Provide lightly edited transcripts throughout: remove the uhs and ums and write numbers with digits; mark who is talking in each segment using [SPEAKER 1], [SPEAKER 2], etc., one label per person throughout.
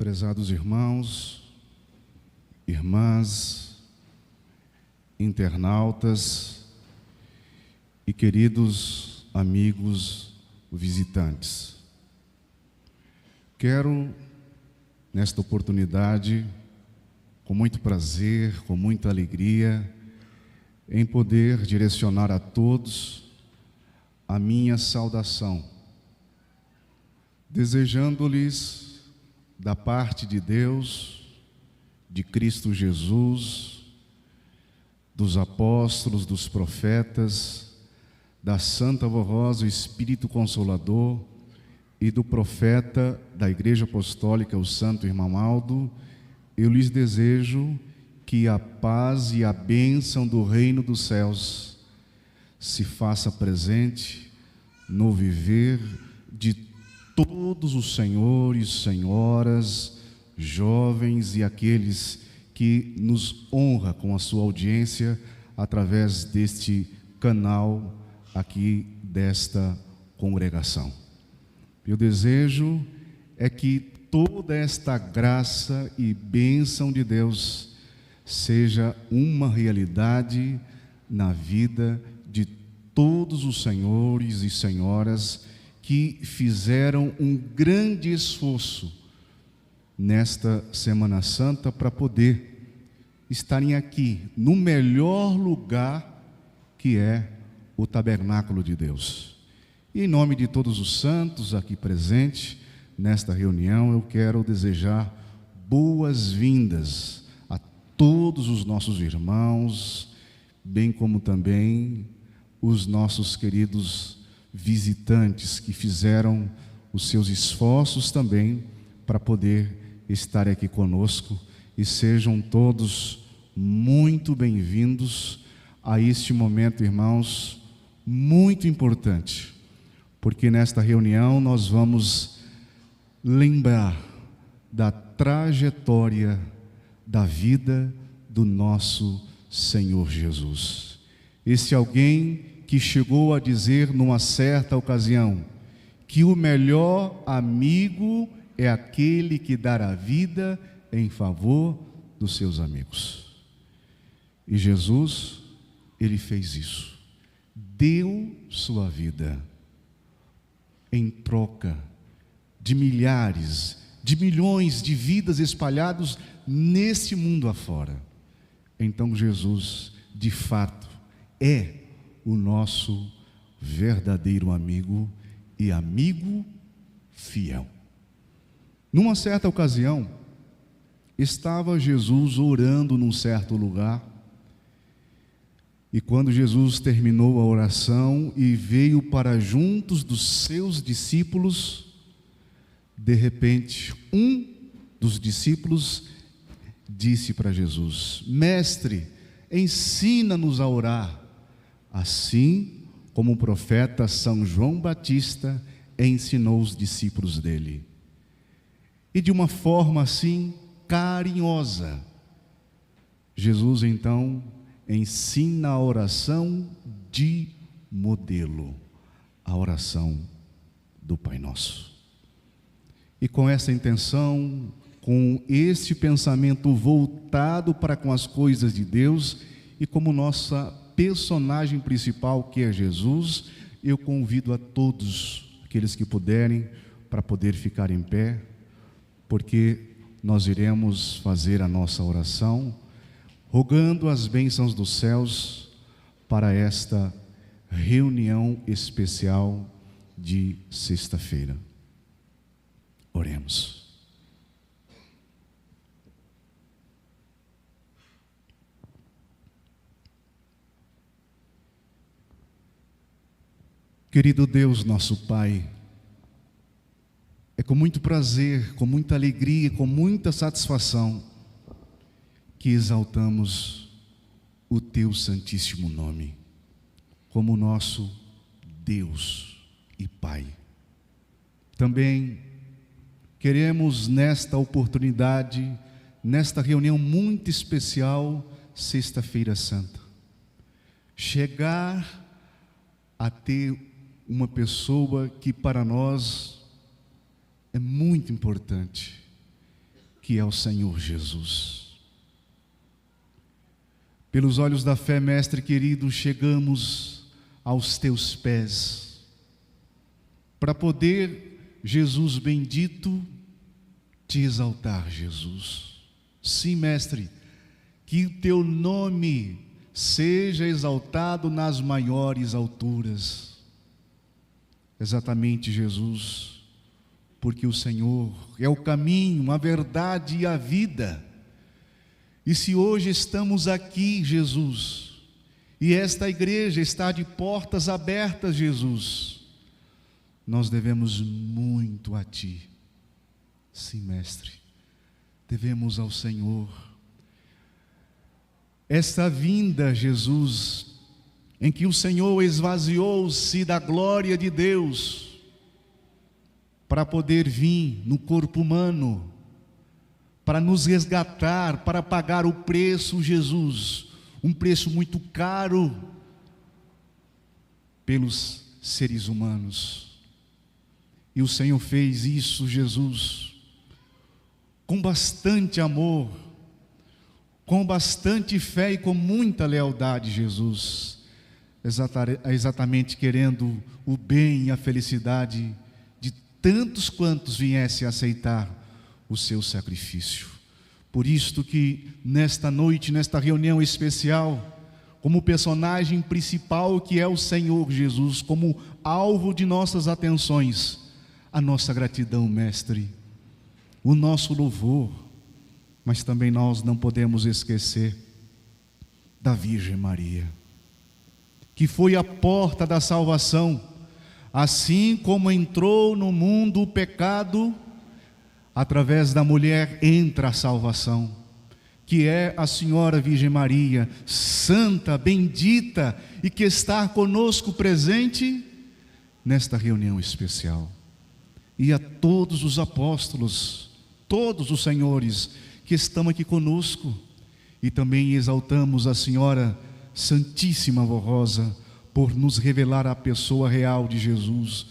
[SPEAKER 1] Prezados irmãos, irmãs, internautas e queridos amigos visitantes, quero, nesta oportunidade, com muito prazer, com muita alegria, em poder direcionar a todos a minha saudação, desejando-lhes, da parte de Deus, de Cristo Jesus, dos apóstolos, dos profetas, da Santa Voz, o Espírito Consolador e do profeta da Igreja Apostólica, o Santo Irmão Aldo, eu lhes desejo que a paz e a bênção do reino dos céus se faça presente no viver de todos os senhores, senhoras, jovens e aqueles que nos honram com a sua audiência através deste canal aqui desta congregação. Meu desejo é que toda esta graça e bênção de Deus seja uma realidade na vida de todos os senhores e senhoras que fizeram um grande esforço nesta Semana Santa para poder estarem aqui no melhor lugar que é o tabernáculo de Deus. E em nome de todos os santos aqui presentes nesta reunião, eu quero desejar boas-vindas a todos os nossos irmãos, bem como também os nossos queridos visitantes que fizeram os seus esforços também para poder estar aqui conosco, e sejam todos muito bem-vindos a este momento, irmãos, muito importante, porque nesta reunião nós vamos lembrar da trajetória da vida do nosso Senhor Jesus. Esse alguém que chegou a dizer numa certa ocasião que o melhor amigo é aquele que dá a vida em favor dos seus amigos. E Jesus, ele fez isso, deu sua vida em troca de milhares, de milhões de vidas espalhados nesse mundo afora. Então Jesus, de fato, é o nosso verdadeiro amigo e amigo fiel. Numa certa ocasião, estava Jesus orando num certo lugar, e quando Jesus terminou a oração e veio para juntos dos seus discípulos, de repente, um dos discípulos disse para Jesus: Mestre, ensina-nos a orar, assim como o profeta São João Batista ensinou os discípulos dele. E de uma forma assim carinhosa, Jesus então ensina a oração de modelo, a oração do Pai Nosso. E com essa intenção, com esse pensamento voltado para com as coisas de Deus, e como nossa personagem principal, que é Jesus, eu convido a todos, aqueles que puderem, para poder ficar em pé, porque nós iremos fazer a nossa oração, rogando as bênçãos dos céus para esta reunião especial de sexta-feira. Oremos. Querido Deus, nosso Pai, é com muito prazer, com muita alegria, com muita satisfação que exaltamos o Teu santíssimo nome como nosso Deus e Pai. Também queremos nesta oportunidade, nesta reunião muito especial, Sexta-feira Santa, chegar a ter uma pessoa que para nós é muito importante, que é o Senhor Jesus. Pelos olhos da fé, Mestre querido, chegamos aos teus pés, para poder, Jesus bendito, te exaltar, Jesus. Sim, Mestre, que o teu nome seja exaltado nas maiores alturas. Exatamente, Jesus, porque o Senhor é o caminho, a verdade e a vida. E se hoje estamos aqui, Jesus, e esta igreja está de portas abertas, Jesus, nós devemos muito a Ti. Sim, Mestre, devemos ao Senhor. Esta vinda, Jesus, em que o Senhor esvaziou-se da glória de Deus, para poder vir no corpo humano, para nos resgatar, para pagar o preço, Jesus, um preço muito caro pelos seres humanos. E o Senhor fez isso, Jesus, com bastante amor, com bastante fé e com muita lealdade, Jesus, exatamente querendo o bem e a felicidade de tantos quantos viessem a aceitar o seu sacrifício. Por isto que nesta noite, nesta reunião especial, como personagem principal que é o Senhor Jesus, como alvo de nossas atenções, a nossa gratidão, Mestre, o nosso louvor, mas também nós não podemos esquecer da Virgem Maria, que foi a porta da salvação. Assim como entrou no mundo o pecado, através da mulher entra a salvação, que é a Senhora Virgem Maria, santa, bendita, e que está conosco presente nesta reunião especial. E a todos os apóstolos, todos os senhores que estão aqui conosco, e também exaltamos a Senhora Santíssima Vó Rosa, por nos revelar a pessoa real de Jesus,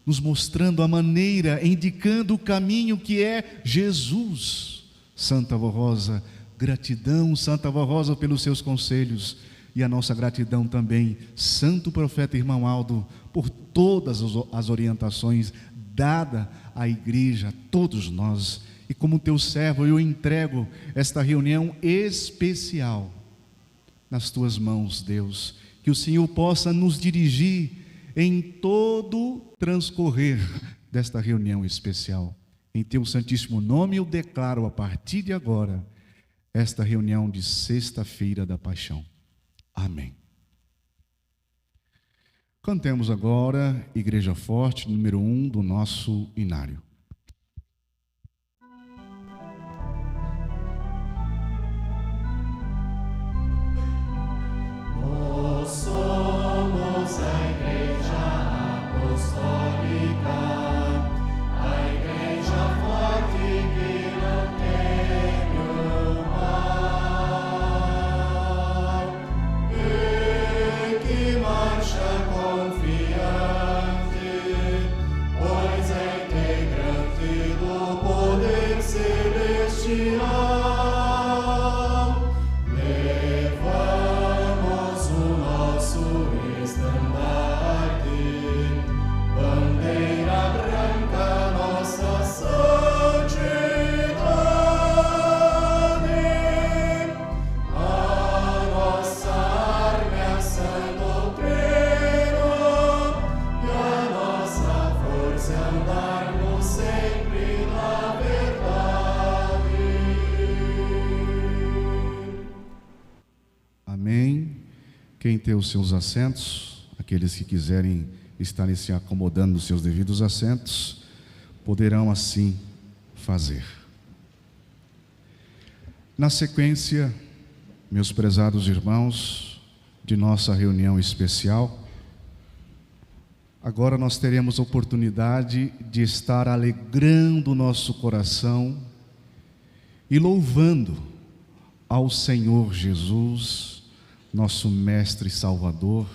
[SPEAKER 1] nos mostrando a maneira, indicando o caminho que é Jesus. Santa Vó Rosa, gratidão, Santa Vó Rosa, pelos seus conselhos, e a nossa gratidão também, Santo Profeta Irmão Aldo, por todas as orientações dadas à igreja, a todos nós. E como teu servo, eu entrego esta reunião especial nas tuas mãos, Deus, que o Senhor possa nos dirigir em todo transcorrer desta reunião especial. Em teu santíssimo nome eu declaro a partir de agora esta reunião de sexta-feira da Paixão. Amém. Cantemos agora Igreja Forte, número 1 do nosso inário.
[SPEAKER 2] Somos a Igreja Apostólica, a Igreja forte que não teme o mal, e que marcha confiante, pois é integrante do poder celestial.
[SPEAKER 1] Quem tem os seus assentos, aqueles que quiserem estarem se acomodando nos seus devidos assentos, poderão assim fazer. Na sequência, meus prezados irmãos, de nossa reunião especial, agora nós teremos a oportunidade de estar alegrando o nosso coração e louvando ao Senhor Jesus, nosso Mestre Salvador,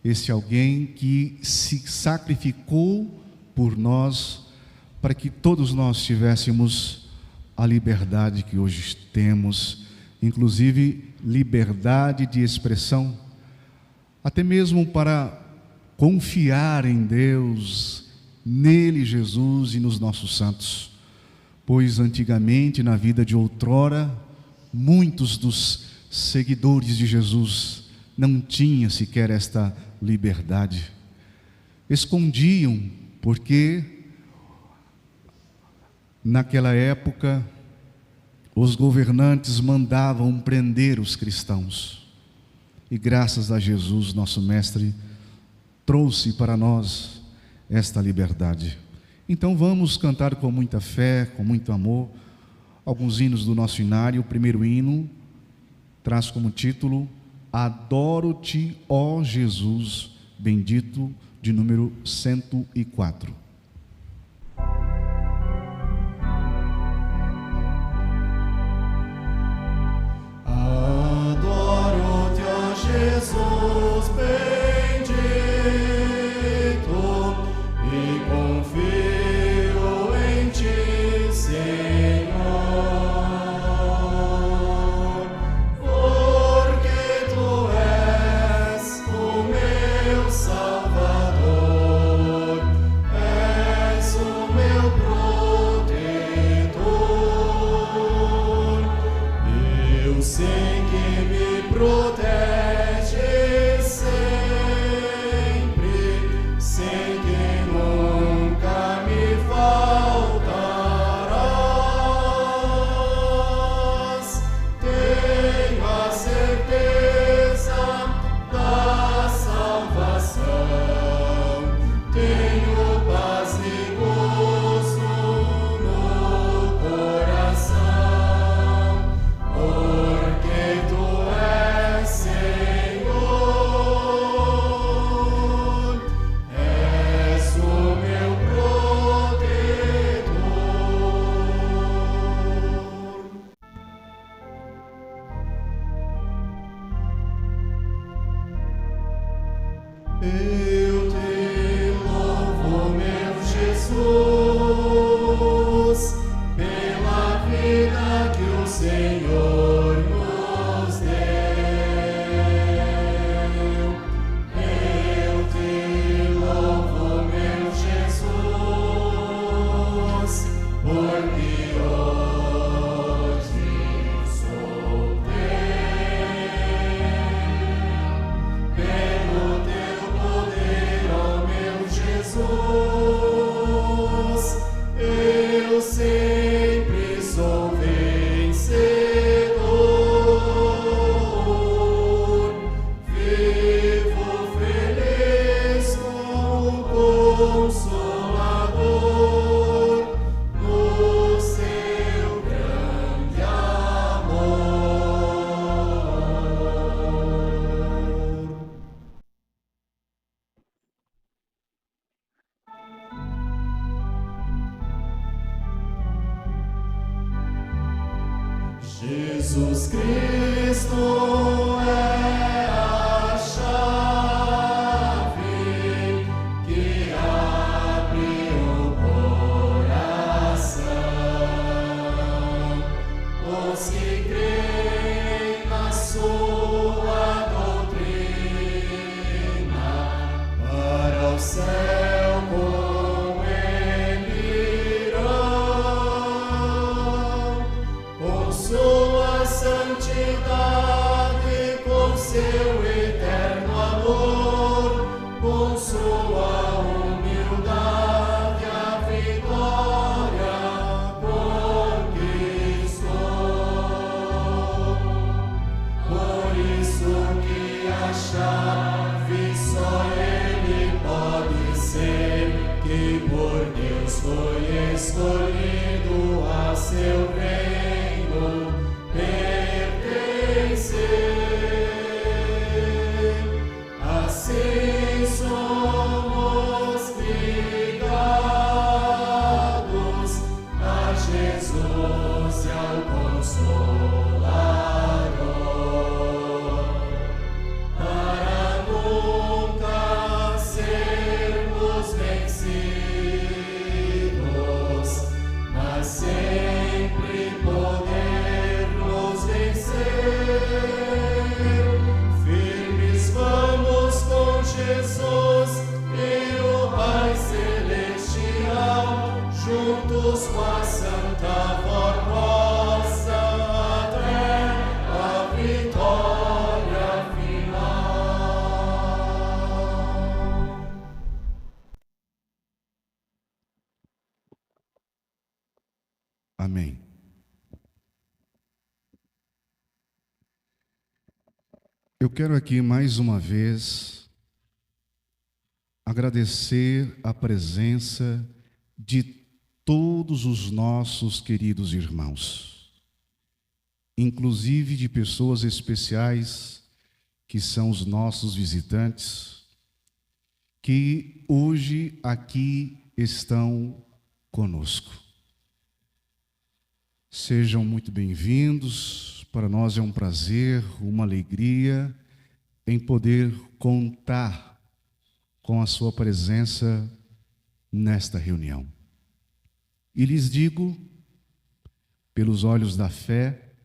[SPEAKER 1] esse alguém que se sacrificou por nós, para que todos nós tivéssemos a liberdade que hoje temos, inclusive liberdade de expressão, até mesmo para confiar em Deus, nele, Jesus, e nos nossos santos. Pois antigamente, na vida de outrora, muitos dos seguidores de Jesus não tinham sequer esta liberdade. Escondiam, porque naquela época os governantes mandavam prender os cristãos. E graças a Jesus, nosso Mestre, trouxe para nós esta liberdade. Então vamos cantar com muita fé, com muito amor, alguns hinos do nosso inário. O primeiro hino traz como título Adoro-te, ó Jesus bendito, de número 104.
[SPEAKER 2] Adoro-te, ó Jesus bendito, e confio em ti, Senhor, porque tu és o meu Salvador, és o meu protetor. Eu sei que me protege sempre, sei que nunca me faltarás. Tenho a certeza da salvação, tenho paz e gozo no coração, porque tu és Senhor, és o meu protetor. Eu te louvo, meu Jesus, pela vida que o Senhor nos deu. Eu te louvo, meu Jesus, porque hoje sou teu. Pelo teu poder, ó meu Jesus, eu sempre sou vencedor. Vivo feliz com o Consolador, no seu grande amor. Jesus Cristo é a chave que abre o coração. Os que creem na sua doutrina para o céu com ele irão, com sua santidade, com seu eterno amor, com sua humildade, a vitória conquistou. Por isso que a chave só ele pode ser, que por Deus foi escolhido a seu reino pertencer. Assim somos ligados a Jesus e ao Consolador, para nunca sermos vencidos, mas sempre
[SPEAKER 1] Amém. Eu quero aqui mais uma vez agradecer a presença de todos os nossos queridos irmãos, inclusive de pessoas especiais que são os nossos visitantes, que hoje aqui estão conosco. Sejam muito bem-vindos. Para nós é um prazer, uma alegria em poder contar com a sua presença nesta reunião. E lhes digo, pelos olhos da fé,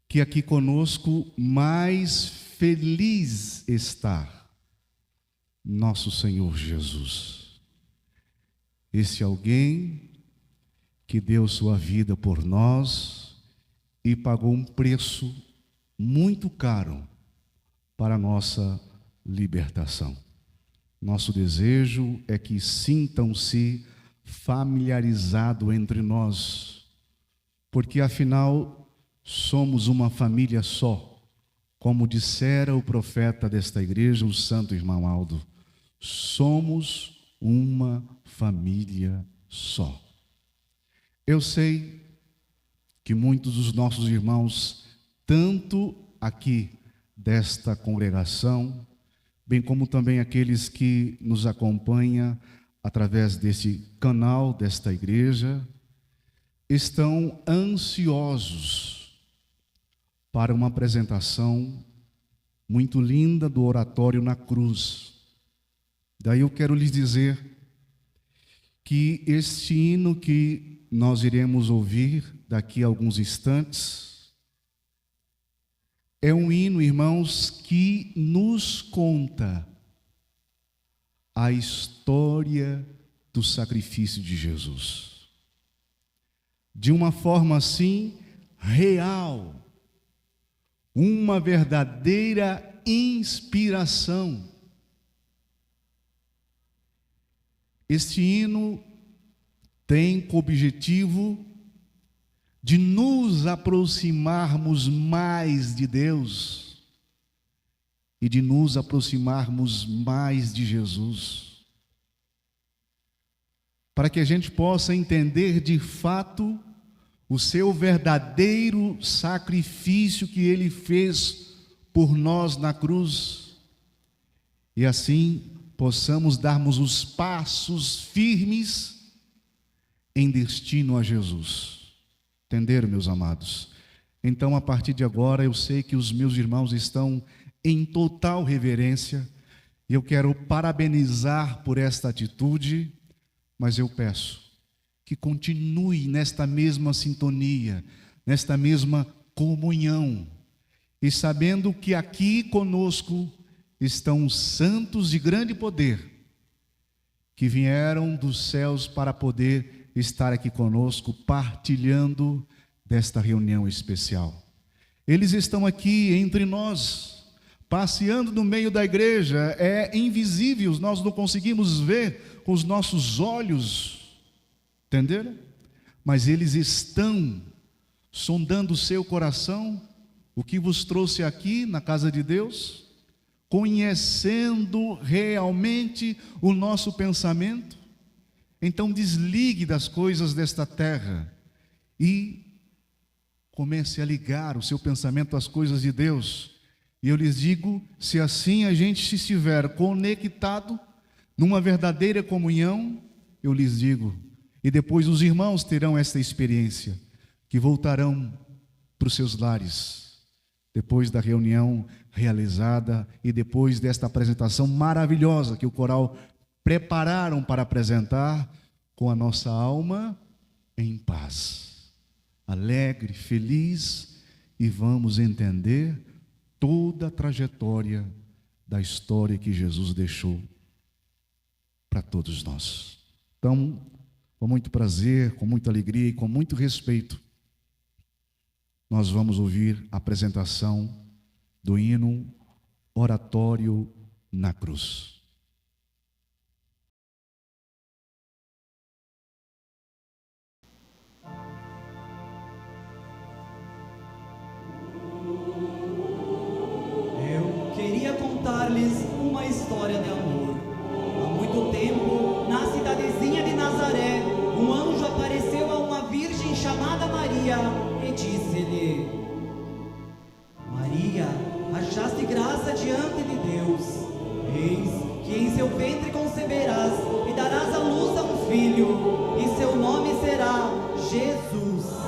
[SPEAKER 1] que aqui conosco mais feliz está nosso Senhor Jesus. Esse alguém que deu sua vida por nós e pagou um preço muito caro para a nossa libertação. Nosso desejo é que sintam-se familiarizados entre nós, porque afinal somos uma família só, como dissera o profeta desta igreja, o santo irmão Aldo. Somos uma família só. Eu sei que muitos dos nossos irmãos, tanto aqui desta congregação, bem como também aqueles que nos acompanham através desse canal desta igreja, estão ansiosos para uma apresentação muito linda do oratório na cruz. Daí eu quero lhes dizer que este hino que nós iremos ouvir daqui a alguns instantes é um hino, irmãos, que nos conta a história do sacrifício de Jesus. De uma forma assim, real, uma verdadeira inspiração. Este hino tem como objetivo de nos aproximarmos mais de Deus e de nos aproximarmos mais de Jesus, para que a gente possa entender de fato o seu verdadeiro sacrifício que Ele fez por nós na cruz, e assim possamos darmos os passos firmes em destino a Jesus. Entenderam, meus amados? Então, a partir de agora, eu sei que os meus irmãos estão em total reverência, e eu quero parabenizar por esta atitude, mas eu peço que continue nesta mesma sintonia, nesta mesma comunhão, e sabendo que aqui conosco estão os santos de grande poder, que vieram dos céus para poder estar aqui conosco, partilhando desta reunião especial. Eles estão aqui entre nós, passeando no meio da igreja, é invisível, nós não conseguimos ver com os nossos olhos, entenderam? Mas eles estão sondando o seu coração, o que vos trouxe aqui na casa de Deus, conhecendo realmente o nosso pensamento. Então desligue das coisas desta terra e comece a ligar o seu pensamento às coisas de Deus. E eu lhes digo, se assim a gente se estiver conectado numa verdadeira comunhão, eu lhes digo, e depois os irmãos terão esta experiência, que voltarão para os seus lares, depois da reunião realizada e depois desta apresentação maravilhosa que o coral prepararam para apresentar, com a nossa alma em paz, alegre, feliz, e vamos entender toda a trajetória da história que Jesus deixou para todos nós. Então, com muito prazer, com muita alegria e com muito respeito, nós vamos ouvir a apresentação do hino Oratório na Cruz.
[SPEAKER 3] Filho, e seu nome será Jesus.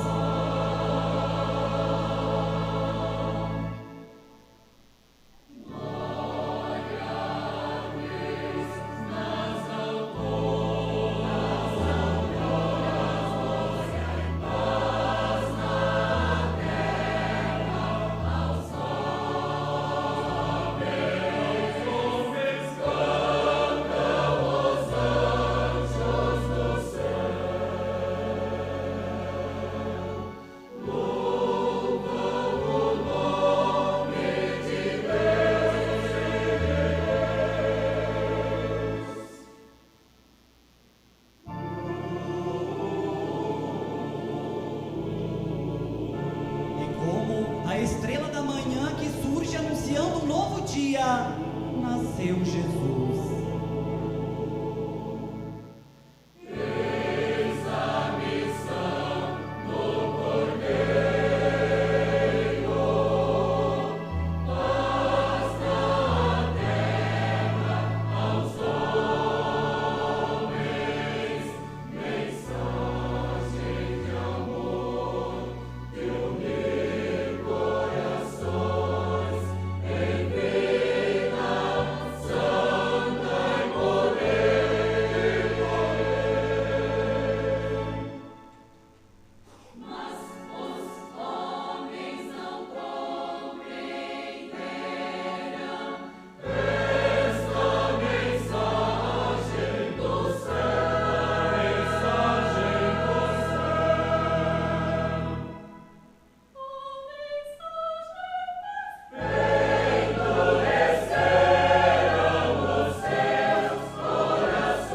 [SPEAKER 3] A estrela da manhã que surge anunciando um novo dia, nasceu Jesus.
[SPEAKER 2] Eis a missão do Cordeiro, paz na terra aos homens, mensagem de amor, de unir corações em vida santa e morrer. Mas os homens não compreenderam esta mensagem do céu, mensagem do céu. Endureceram os seus corações,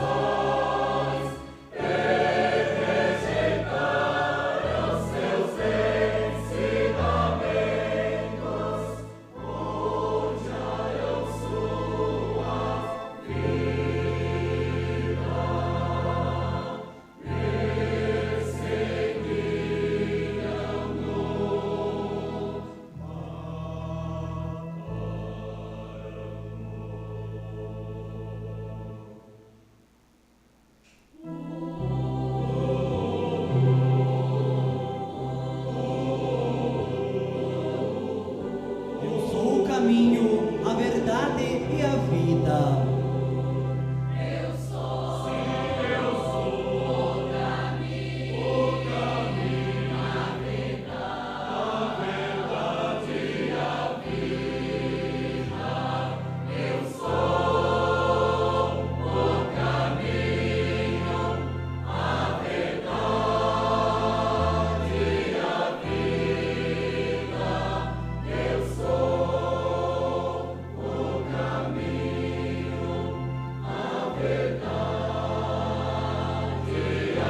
[SPEAKER 2] rejeitaram seus ensinamentos, odiaram sua vida,
[SPEAKER 3] Eu sou o caminho, a verdade e a vida.
[SPEAKER 2] eu sou o caminho, a verdade e a vida. Eu sou o caminho, a verdade e a vida. Eu sou o caminho, a verdade e a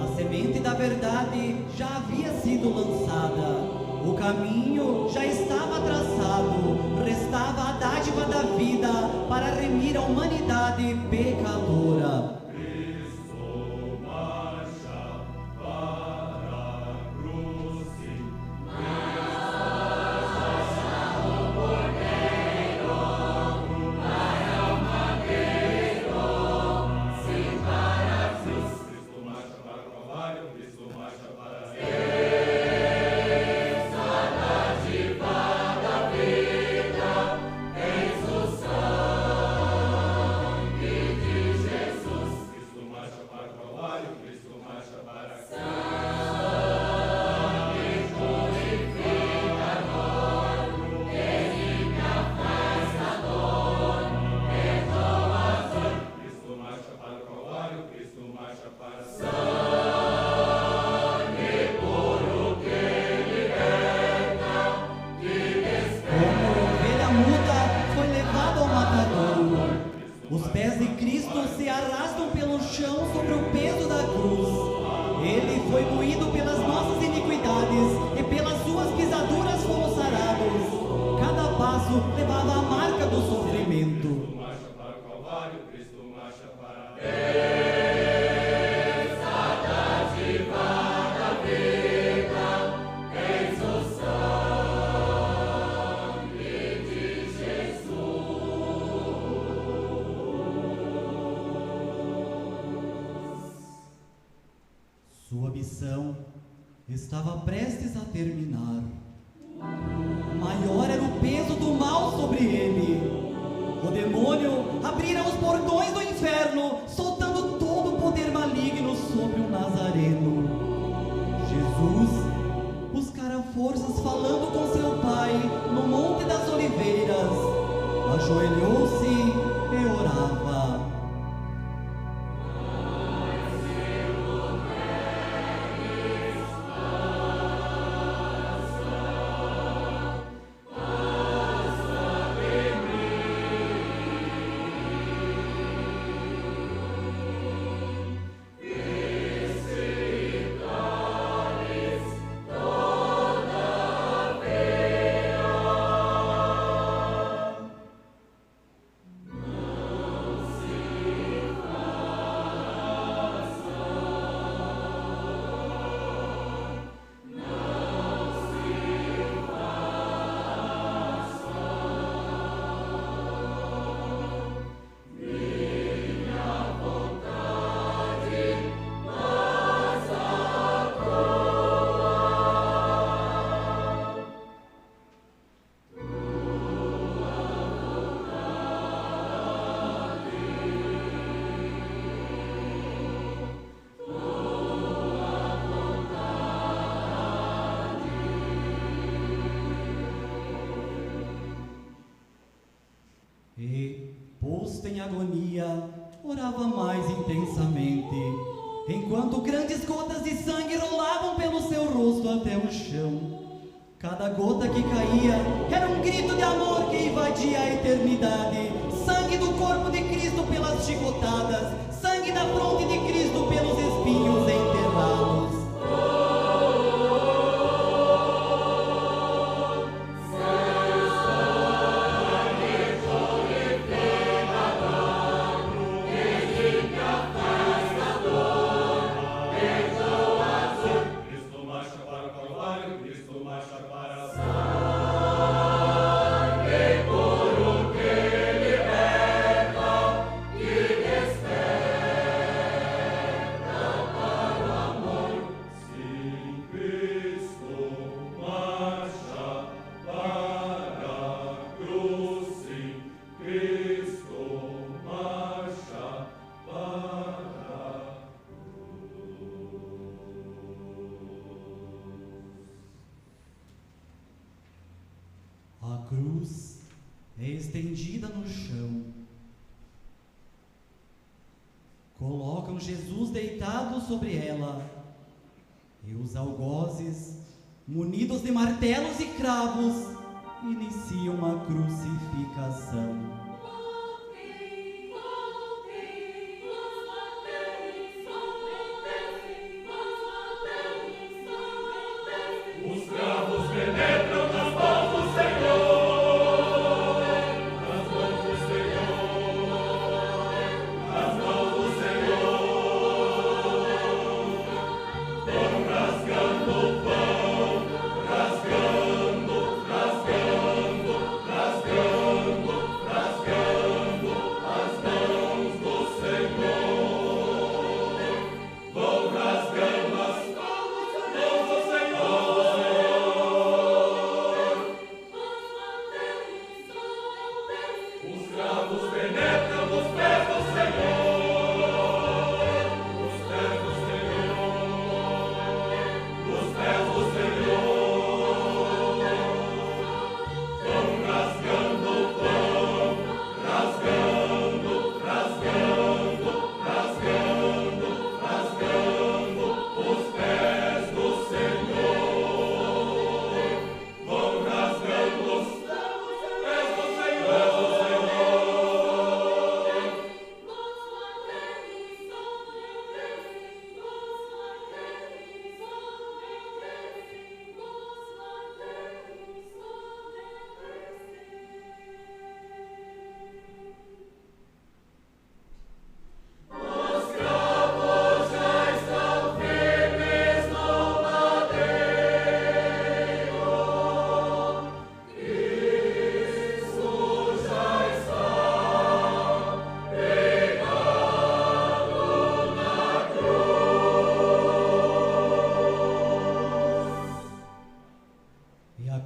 [SPEAKER 3] A semente da verdade já havia sido lançada. O caminho já estava traçado. Restava a dádiva da vida para remir a humanidade pecadora.
[SPEAKER 2] Cristo marcha para a cruz, marcha o Cordeiro, para o madeiro, sim para a cruz. Cristo marcha para o Calvário, Cristo marcha para a eis a dádiva da vida, eis o sangue de Jesus.
[SPEAKER 3] estava prestes a terminar. Maior era o peso do mal sobre ele. O demônio abrira os portões do inferno, soltando todo o poder maligno sobre o Nazareno. Jesus buscara forças falando com seu pai no Monte das Oliveiras. Ajoelhou-se e orava. E, posto em agonia, orava mais intensamente, enquanto grandes gotas de sangue rolavam pelo seu rosto até o chão. Cada gota que caía era um grito de amor que invadia a eternidade. Sangue do corpo de Cristo pelas chicotadas, sangue da fronte de Cristo pelos espinhos enterrados. A cruz é estendida no chão. Colocam Jesus deitado sobre ela, e os algozes, munidos de martelos e cravos, iniciam a crucificação.
[SPEAKER 2] Rasgando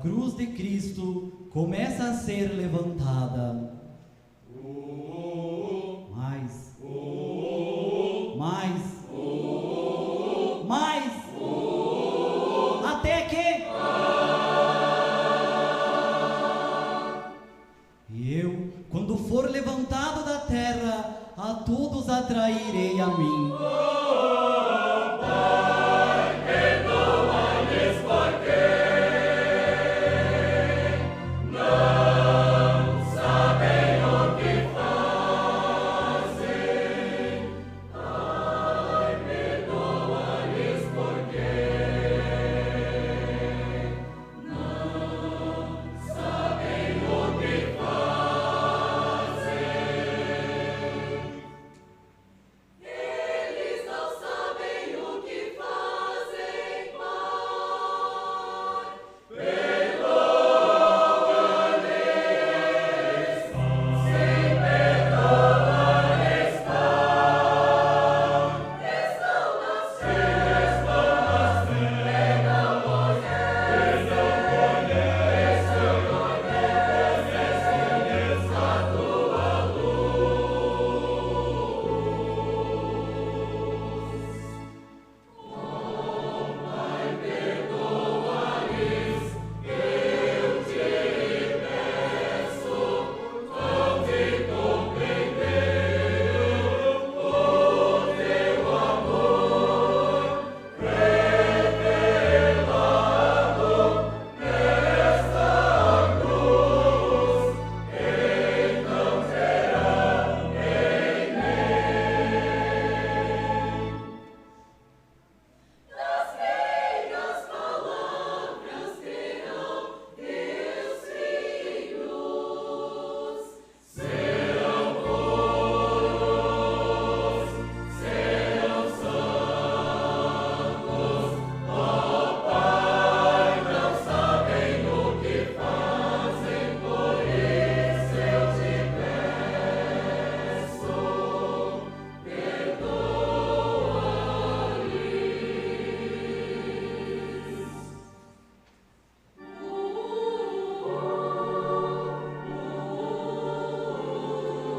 [SPEAKER 3] cruz de Cristo começa a ser levantada. Mais. Mais. Mais. Até que eu, quando for levantado da terra, a todos atrairei a mim.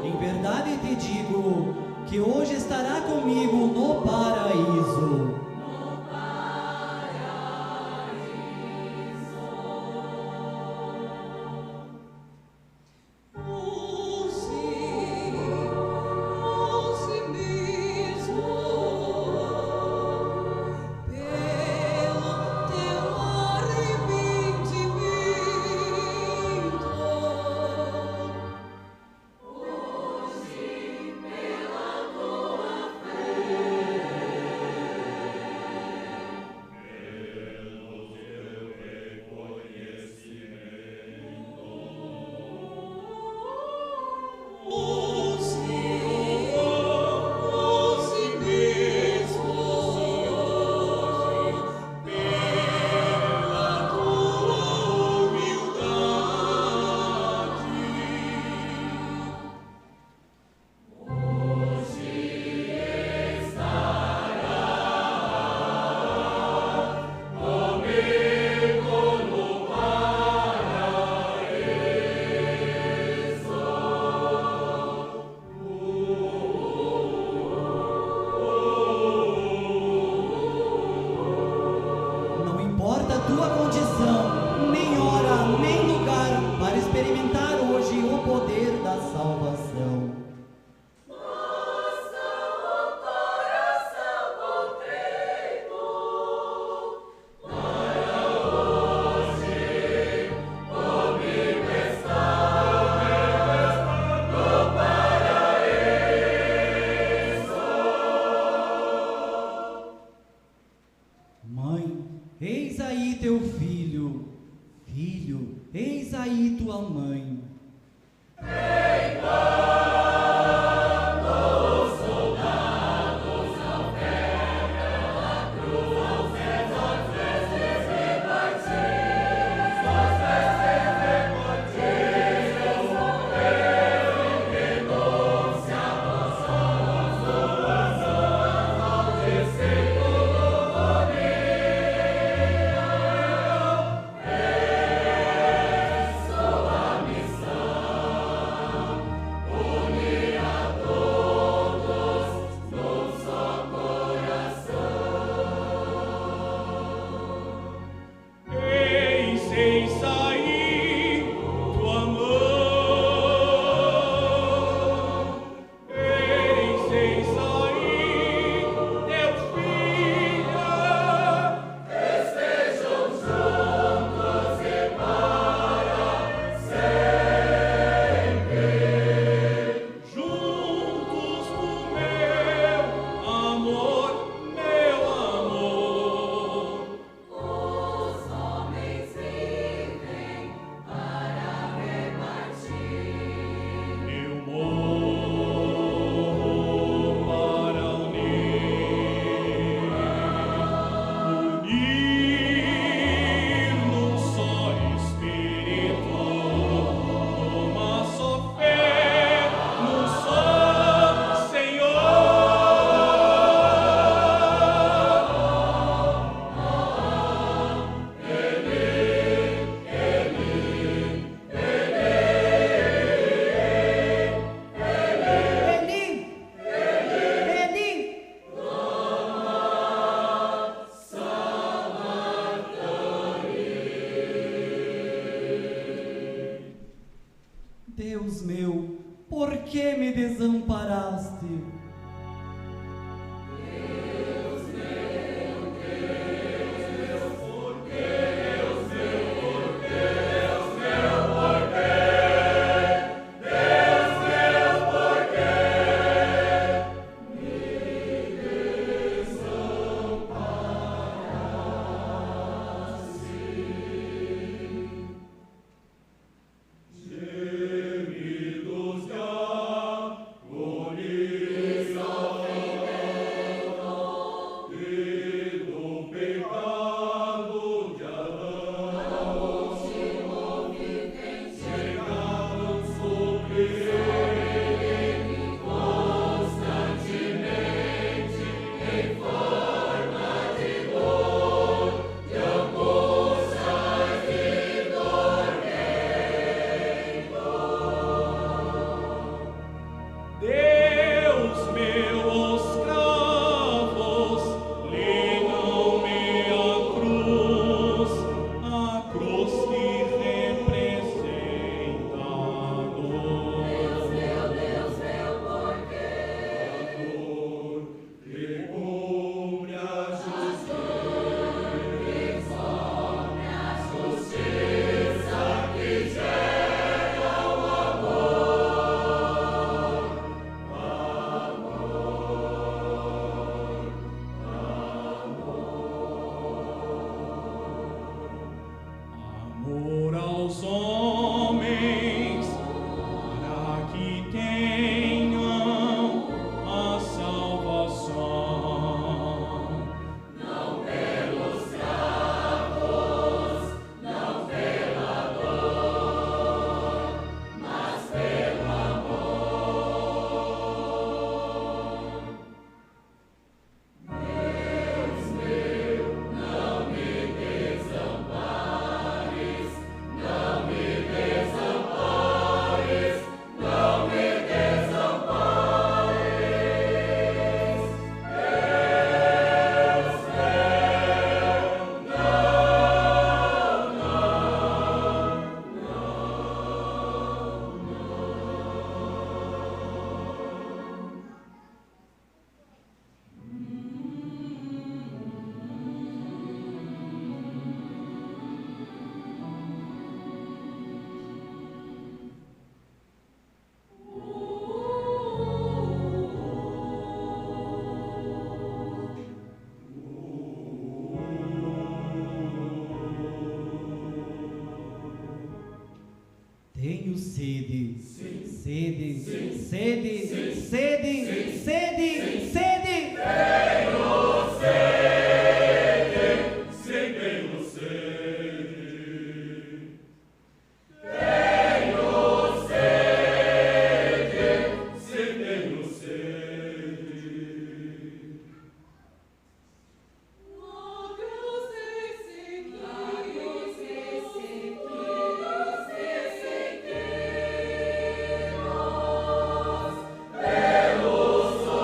[SPEAKER 3] Em verdade te digo que hoje estará comigo no paraíso. Tua condição, nem hora, nem lugar, para experimentar hoje o poder da salvação.
[SPEAKER 2] Mostra o coração contrito, para hoje comigo estar no paraíso.
[SPEAKER 3] Mãe, eis aí teu filho. Filho, eis aí tua mãe.
[SPEAKER 2] Hey!
[SPEAKER 3] Deus meu, por que me desamparaste?
[SPEAKER 2] Gemidos de agonia.
[SPEAKER 3] Tenho sede, sede, sede, sede, sede, sede.
[SPEAKER 2] Pelos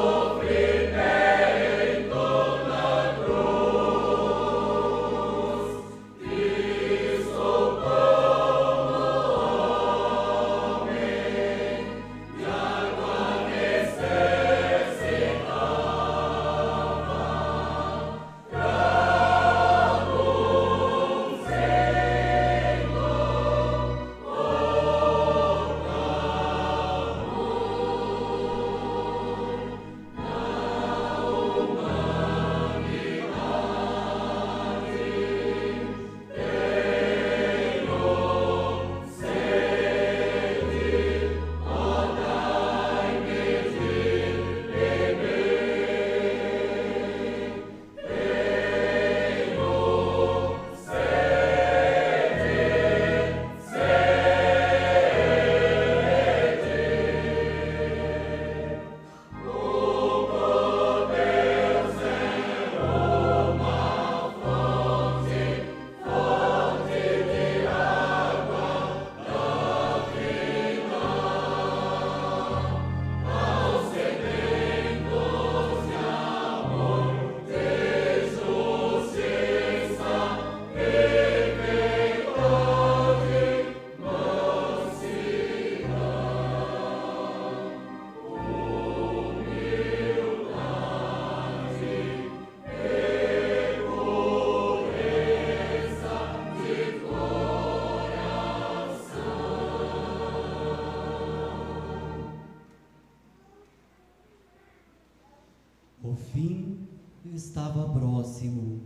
[SPEAKER 3] estava próximo.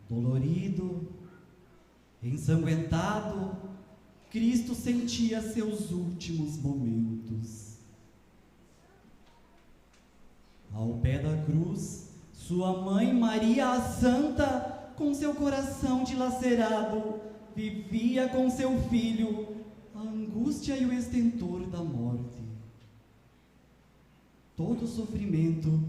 [SPEAKER 3] Dolorido, ensanguentado, Cristo sentia seus últimos momentos. Ao pé da cruz, sua mãe Maria a Santa, com seu coração dilacerado, vivia com seu filho a angústia e o estentor da morte. Todo o sofrimento,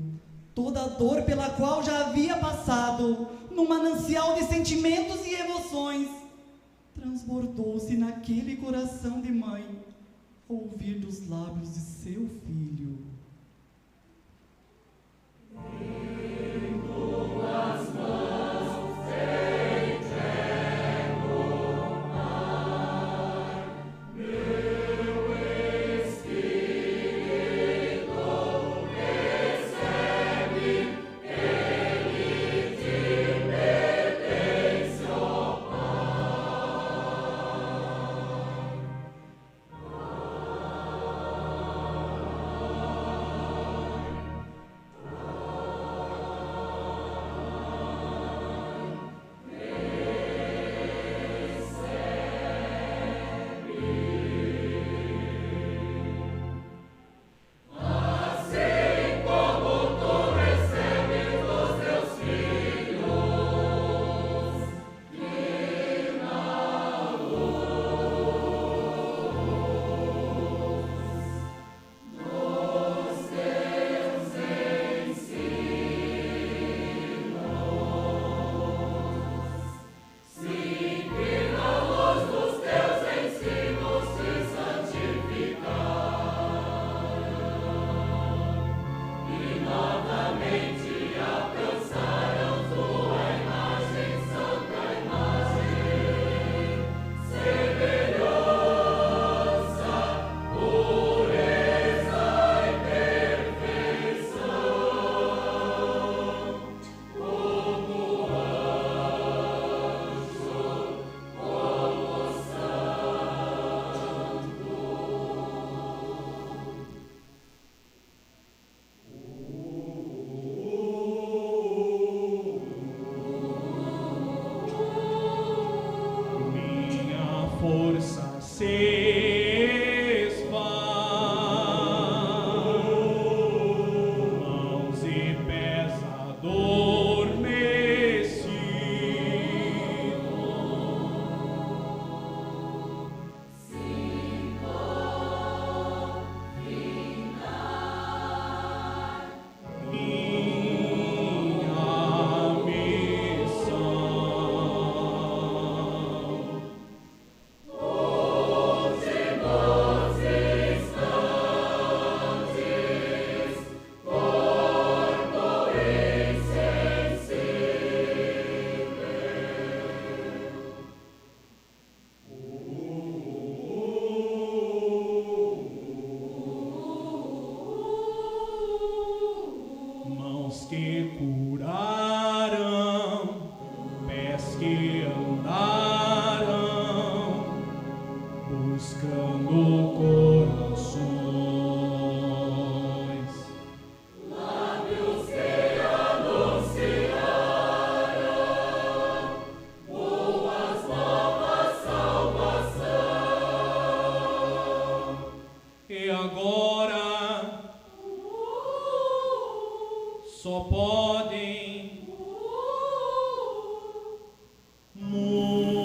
[SPEAKER 3] toda a dor pela qual já havia passado, num manancial de sentimentos e emoções, transbordou-se naquele coração de mãe, ao ouvir dos lábios de seu filho:
[SPEAKER 2] Em tuas mãos entrego, Pai, meu espírito recebe, ele te pertence, ó
[SPEAKER 4] força se esvai, mãos e pés adormecidos, minha missão. Mãos que curaram, pés que andaram, buscando corações.
[SPEAKER 2] Lábios que anunciaram boas novas, salvação.
[SPEAKER 4] E agora só podem murmurar.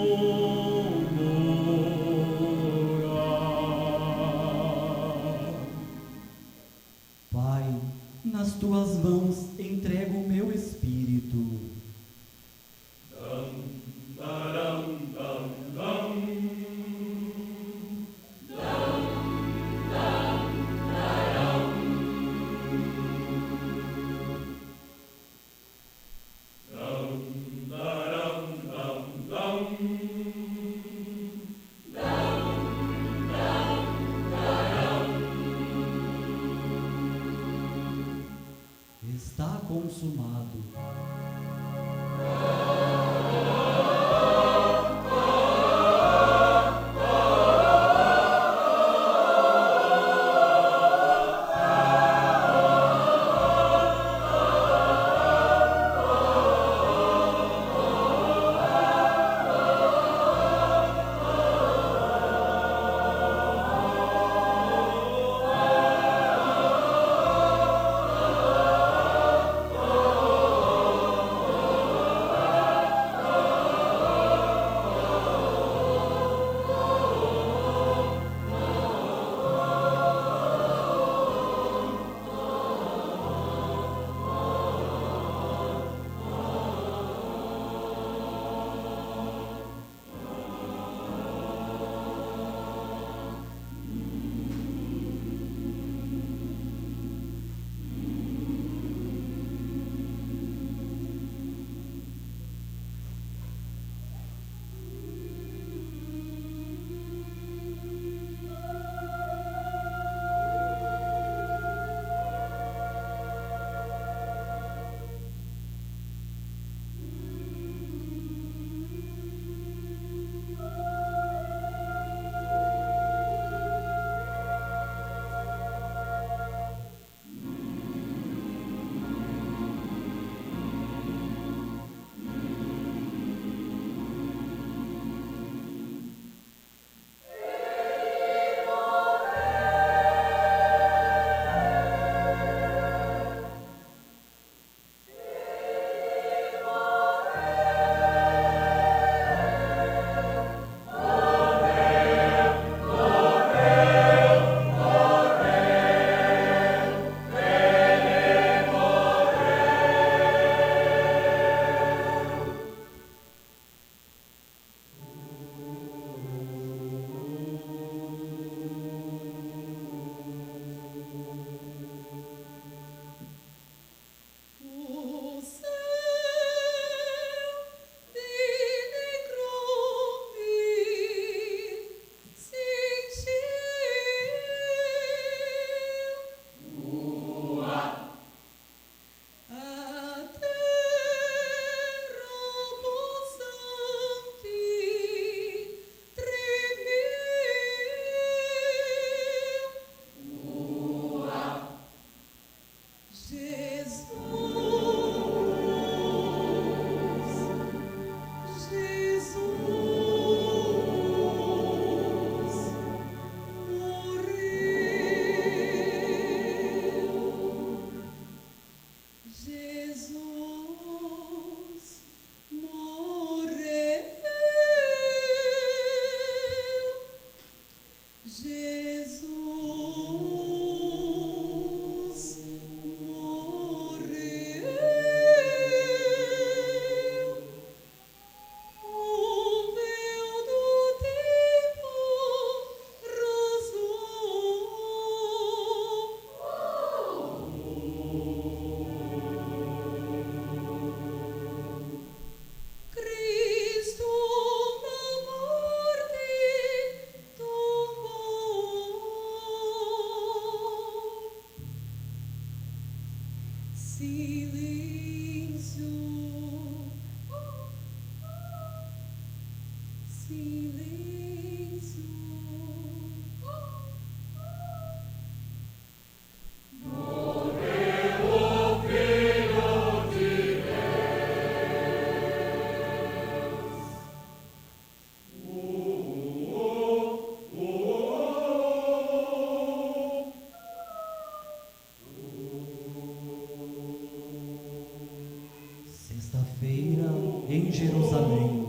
[SPEAKER 3] Sexta-feira em Jerusalém.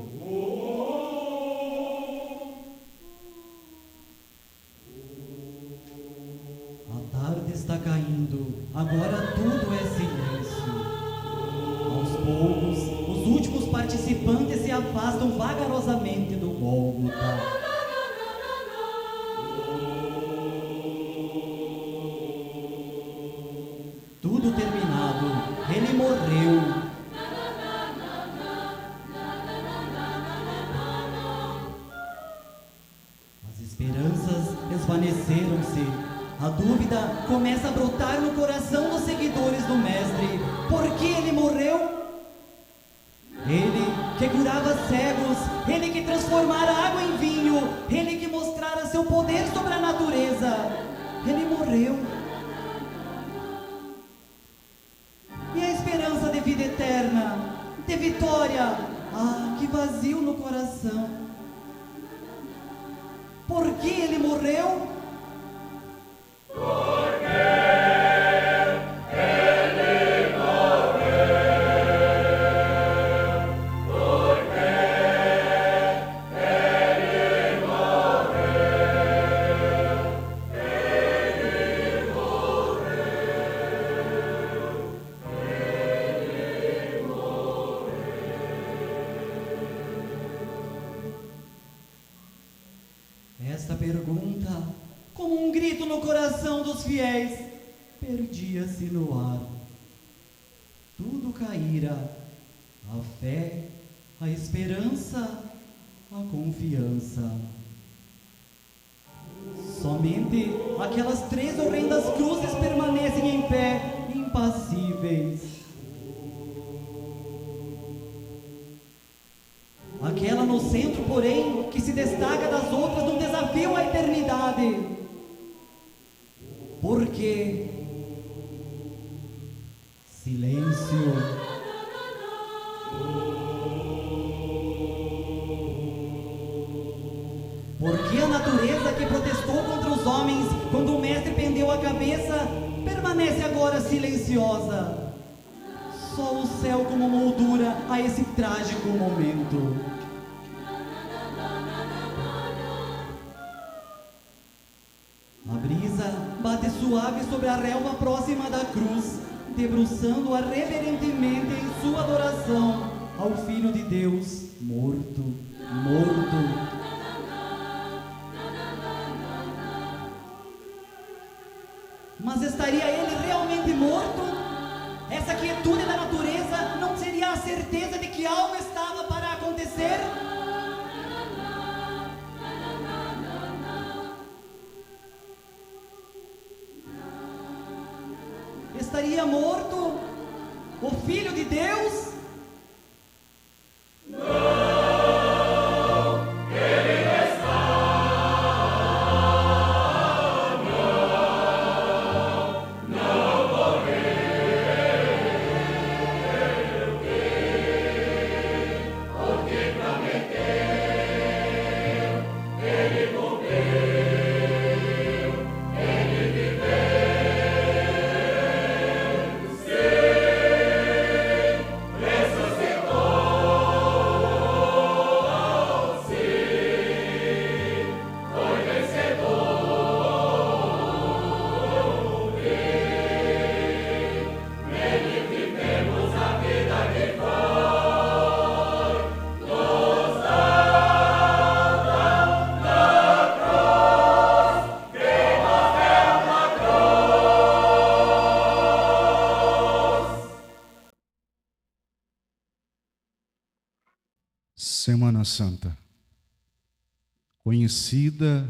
[SPEAKER 3] A tarde está caindo, agora tudo é silêncio. Aos poucos, os últimos participantes se afastam vagarosamente do Gólgota. Tudo terminado, ele morreu. As esperanças desvaneceram-se. A dúvida começa a brotar no coração dos seguidores do Mestre. Por que ele morreu? Ele que curava cegos, ele que transformara água em vinho, ele que mostrara seu poder sobre a natureza. Ele morreu. E a esperança de vida eterna, de vitória? Ah, que vazio no coração. Por que ele morreu? Esta pergunta, como um grito no coração dos fiéis, perdia-se no ar. Tudo caíra: a fé, a esperança, a confiança. Somente aquelas 3 horrendas cruzes permanecem em pé, impassíveis. Aquela no centro, porém, que se destaca das outras num desafio à eternidade. Por quê? Silêncio. Porque a natureza que protestou contra os homens quando o mestre pendeu a cabeça permanece agora silenciosa. Só o céu como moldura a esse trágico momento. A brisa bate suave sobre a relva próxima da cruz, debruçando-a reverentemente em sua adoração ao Filho de Deus, morto, morto. Mas estaria ele realmente morto? Essa quietude da natureza não seria a certeza de que algo estava para acontecer? Estaria morto o Filho de Deus?
[SPEAKER 1] Semana Santa, conhecida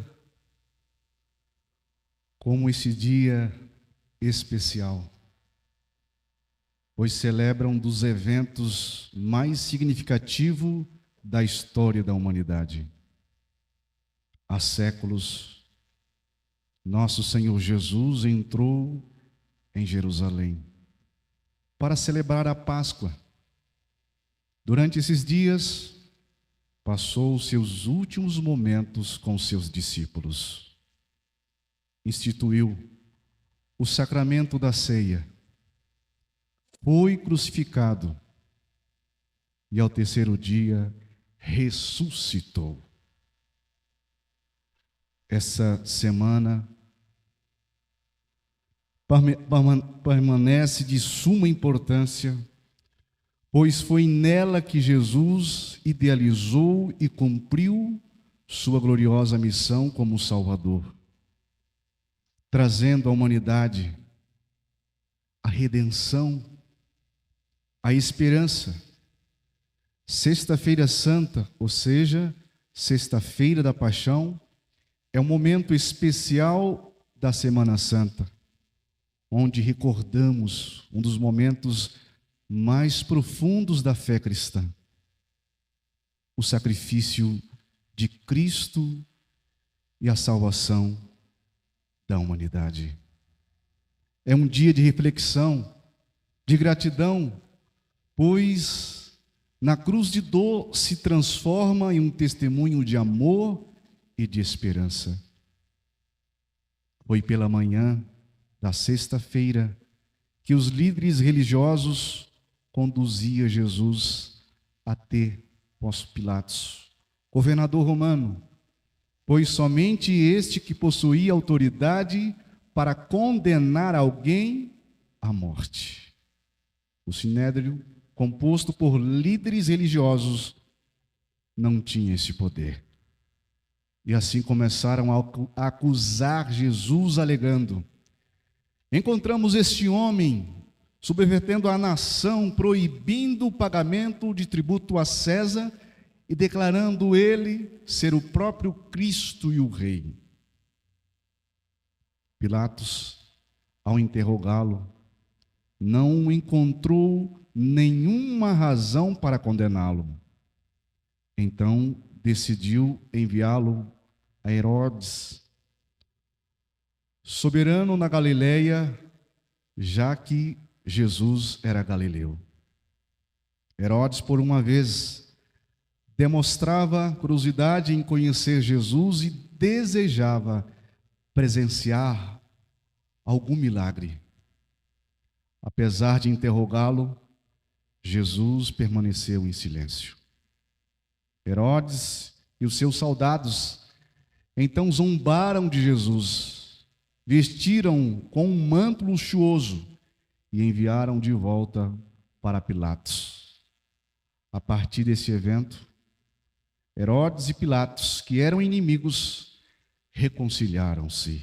[SPEAKER 1] como esse dia especial, pois celebra um dos eventos mais significativos da história da humanidade. há séculos, nosso Senhor Jesus entrou em Jerusalém para celebrar a Páscoa. Durante esses dias, passou os seus últimos momentos com seus discípulos. Instituiu o sacramento da ceia, foi crucificado e ao terceiro dia ressuscitou. Essa semana permanece de suma importância, pois foi nela que Jesus idealizou e cumpriu sua gloriosa missão como Salvador, trazendo à humanidade a redenção, a esperança. Sexta-feira Santa, ou seja, Sexta-feira da Paixão, é um momento especial da Semana Santa, onde recordamos um dos momentos mais profundos da fé cristã, o sacrifício de Cristo e a salvação da humanidade. É um dia de reflexão, de gratidão, pois na cruz de dor se transforma em um testemunho de amor e de esperança. Foi pela manhã da sexta-feira que os líderes religiosos conduziam Jesus até Pôncio Pilatos, governador romano, pois somente este que possuía autoridade para condenar alguém à morte. O sinédrio, composto por líderes religiosos, não tinha esse poder. E assim começaram a acusar Jesus, alegando: encontramos este homem subvertendo a nação, proibindo o pagamento de tributo a César e declarando ele ser o próprio Cristo e o Rei. Pilatos, ao interrogá-lo, não encontrou nenhuma razão para condená-lo. Então decidiu enviá-lo a Herodes, soberano na Galileia, já que Jesus era galileu. Herodes, por uma vez, demonstrava curiosidade em conhecer Jesus e desejava presenciar algum milagre. Apesar de interrogá-lo, Jesus permaneceu em silêncio. Herodes e os seus soldados então zombaram de Jesus, vestiram com um manto luxuoso e enviaram de volta para Pilatos. A partir desse evento, Herodes e Pilatos, que eram inimigos, reconciliaram-se.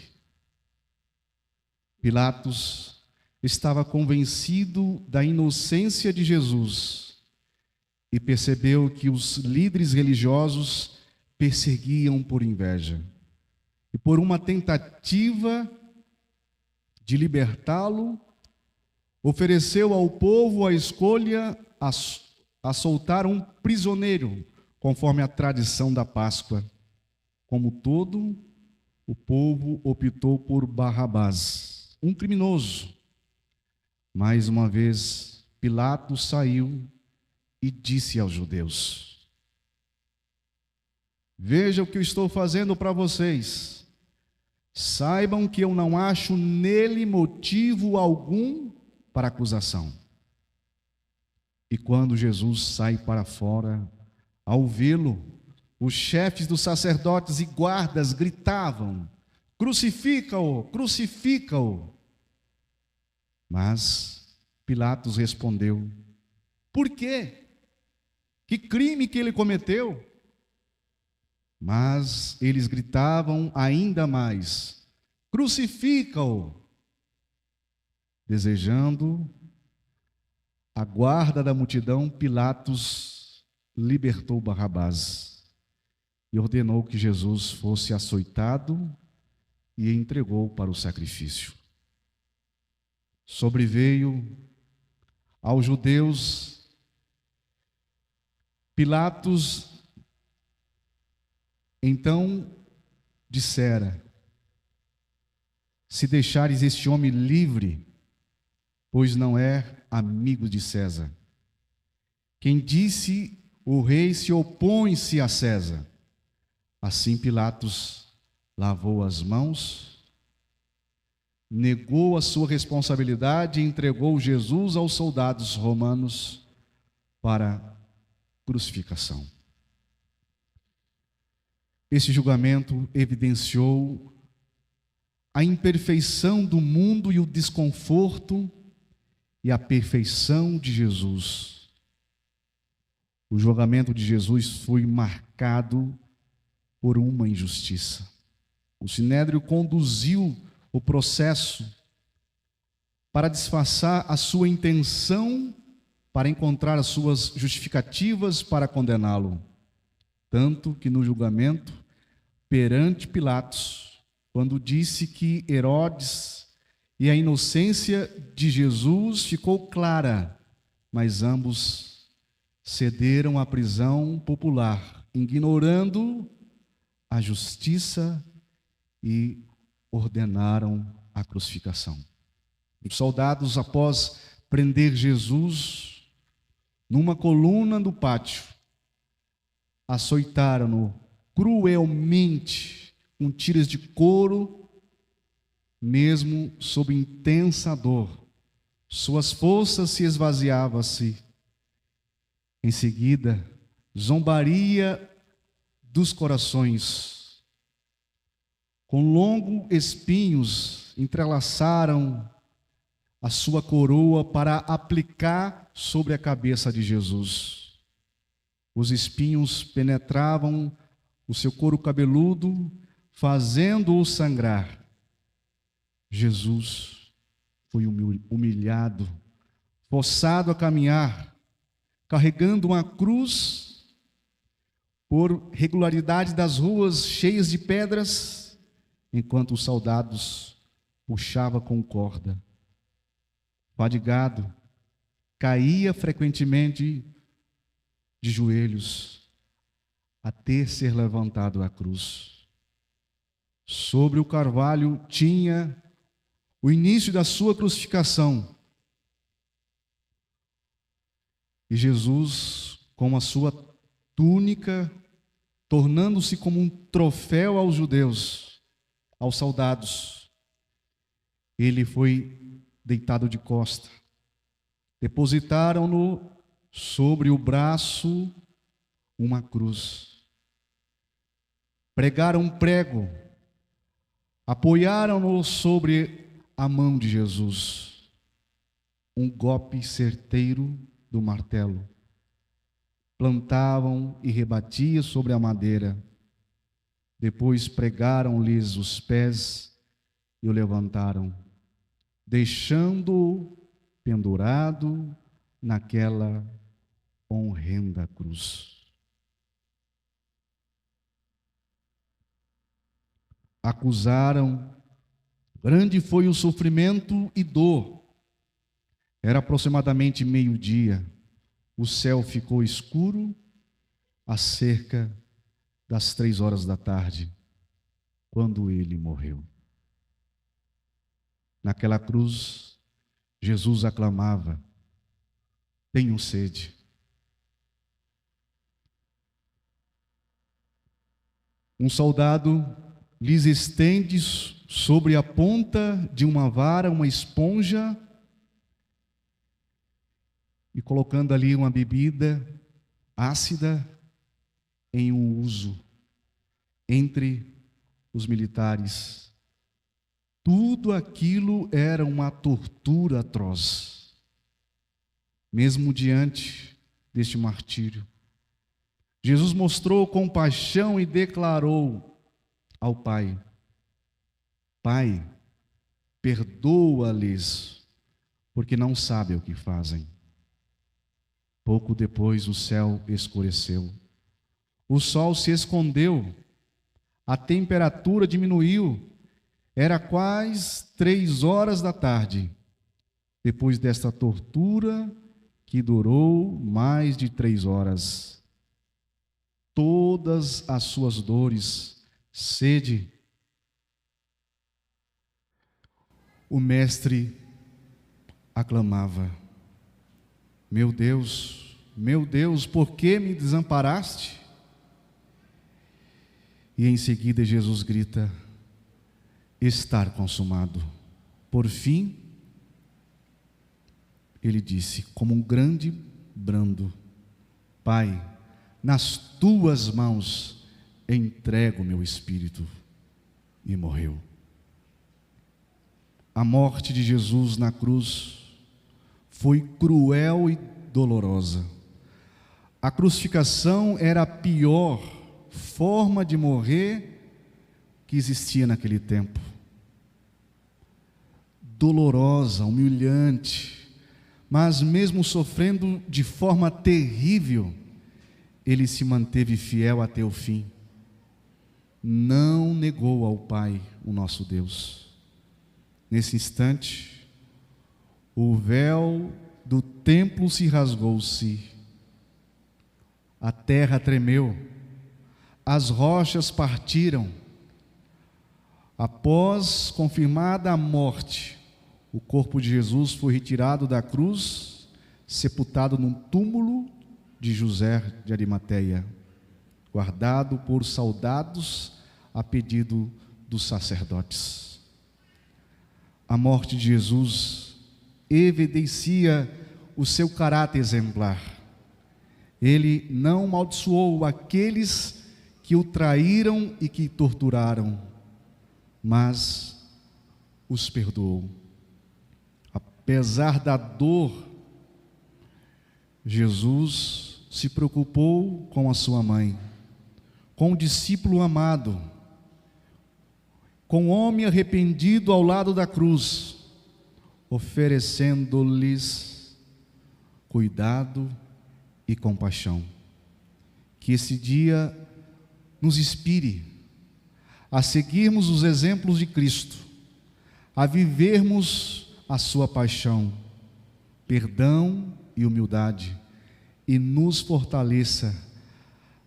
[SPEAKER 1] Pilatos estava convencido da inocência de Jesus e percebeu que os líderes religiosos perseguiam por inveja e por uma tentativa de libertá-lo, ofereceu ao povo a escolha a soltar um prisioneiro, conforme a tradição da Páscoa. Como todo, o povo optou por Barrabás, um criminoso. Mais uma vez, Pilatos saiu e disse aos judeus: veja o que eu estou fazendo para vocês. Saibam que eu não acho nele motivo algum para acusação. E quando Jesus sai para fora, ao vê-lo, os chefes dos sacerdotes e guardas gritavam: crucifica-o, crucifica-o. Mas Pilatos respondeu: por quê? Que crime que ele cometeu? Mas eles gritavam ainda mais: crucifica-o! Desejando a guarda da multidão, Pilatos libertou Barrabás e ordenou que Jesus fosse açoitado e entregou para o sacrifício. Sobreveio aos judeus Pilatos, então dissera: se deixares este homem livre, pois não é amigo de César. Quem disse: o rei se opõe-se a César. Assim Pilatos lavou as mãos, negou a sua responsabilidade e entregou Jesus aos soldados romanos para crucificação. Esse julgamento evidenciou a imperfeição do mundo e o desconforto e a perfeição de Jesus. O julgamento de Jesus foi marcado por uma injustiça. O Sinédrio conduziu o processo para disfarçar a sua intenção, para encontrar as suas justificativas para condená-lo. Tanto que no julgamento, perante Pilatos, quando disse que Herodes e a inocência de Jesus ficou clara, mas ambos cederam à prisão popular, ignorando a justiça e ordenaram a crucificação. Os soldados, após prender Jesus numa coluna do pátio, açoitaram-no cruelmente com tiras de couro, mesmo sob intensa dor. Suas forças se esvaziavam-se. Em seguida, zombaria dos corações. Com longos espinhos, entrelaçaram a sua coroa para aplicar sobre a cabeça de Jesus. Os espinhos penetravam o seu couro cabeludo, fazendo-o sangrar. Jesus foi humilhado, forçado a caminhar, carregando uma cruz por regularidade das ruas cheias de pedras, enquanto os soldados puxavam com corda. Fadigado, caía frequentemente de joelhos, até ser levantado à cruz. Sobre o carvalho tinha o início da sua crucificação. E Jesus, com a sua túnica, tornando-se como um troféu aos judeus, aos soldados, ele foi deitado de costa. Depositaram-no sobre o braço uma cruz. Pregaram um prego, apoiaram-no sobre a mão de Jesus. Um golpe certeiro do martelo. Plantavam e rebatiam sobre a madeira. Depois pregaram-lhes os pés e o levantaram, deixando-o pendurado naquela horrenda cruz. Acusaram, grande foi o sofrimento e dor. Era aproximadamente meio-dia. O céu ficou escuro acerca das 3 horas da tarde, quando ele morreu. Naquela cruz, Jesus aclamava: tenho sede. Um soldado lhes estende sobre a ponta de uma vara uma esponja e colocando ali uma bebida ácida em uso entre os militares. Tudo aquilo era uma tortura atroz. Mesmo diante deste martírio, Jesus mostrou compaixão e declarou ao Pai: Pai, perdoa-lhes, porque não sabem o que fazem. Pouco depois o céu escureceu. O sol se escondeu. A temperatura diminuiu. Era quase 3 horas da tarde. Depois desta tortura, que durou mais de 3 horas, todas as suas dores, sede, o mestre aclamava: meu Deus, por que me desamparaste? E em seguida Jesus grita: está consumado. Por fim, ele disse, como um grande brando: Pai, nas tuas mãos entrego o meu espírito. E morreu. A morte de Jesus na cruz foi cruel e dolorosa. A crucificação era a pior forma de morrer que existia naquele tempo. Dolorosa, humilhante, mas mesmo sofrendo de forma terrível, ele se manteve fiel até o fim. Não negou ao Pai, o nosso Deus. Nesse instante, o véu do templo se rasgou-se, a terra tremeu, as rochas partiram. Após confirmada a morte, o corpo de Jesus foi retirado da cruz, sepultado num túmulo de José de Arimateia, guardado por soldados a pedido dos sacerdotes. A morte de Jesus evidencia o seu caráter exemplar. Ele não amaldiçoou aqueles que o traíram e que torturaram, mas os perdoou. Apesar da dor, Jesus se preocupou com a sua mãe, com o discípulo amado, com o homem arrependido ao lado da cruz, oferecendo-lhes cuidado e compaixão. Que esse dia nos inspire a seguirmos os exemplos de Cristo, a vivermos a sua paixão, perdão e humildade, e nos fortaleça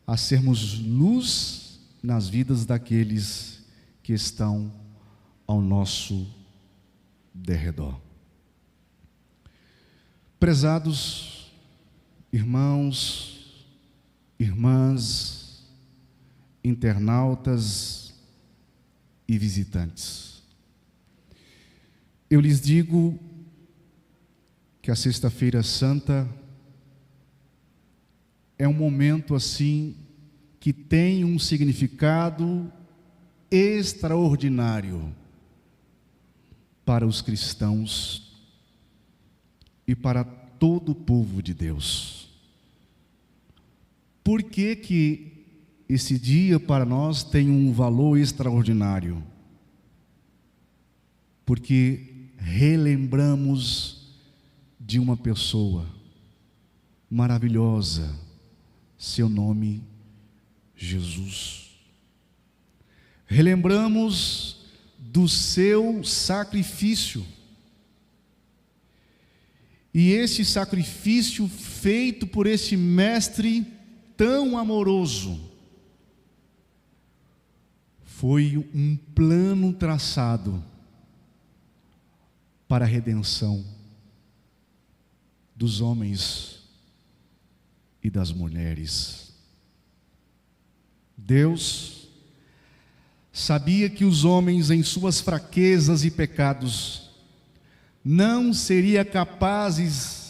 [SPEAKER 1] a sermos luz nas vidas daqueles que estão ao nosso derredor. Prezados irmãos, irmãs, internautas e visitantes, eu lhes digo que a Sexta-feira Santa é um momento assim que tem um significado extraordinário para os cristãos e para todo o povo de Deus. Por que que esse dia para nós tem um valor extraordinário? Porque relembramos de uma pessoa maravilhosa, seu nome Jesus. Relembramos do seu sacrifício. E esse sacrifício feito por esse mestre tão amoroso foi um plano traçado para a redenção dos homens e das mulheres. Deus sabia que os homens, em suas fraquezas e pecados, não seriam capazes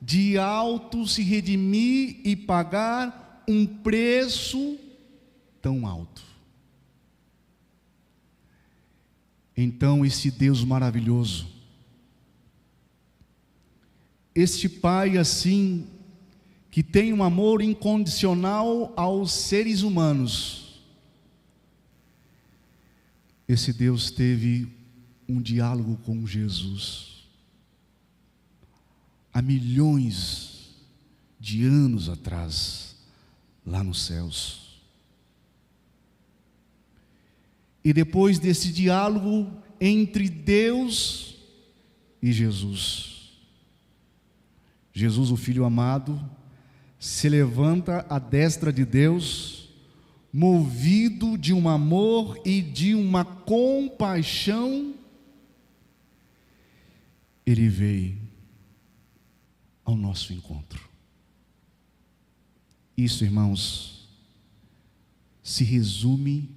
[SPEAKER 1] de auto se redimir e pagar um preço tão alto. Então esse Deus maravilhoso, este Pai assim, que tem um amor incondicional aos seres humanos, esse Deus teve um diálogo com Jesus há milhões de anos atrás, lá nos céus. E depois desse diálogo entre Deus e Jesus, Jesus, o Filho amado, se levanta à destra de Deus, movido de um amor e de uma compaixão Ele veio ao nosso encontro. Isso, irmãos, se resume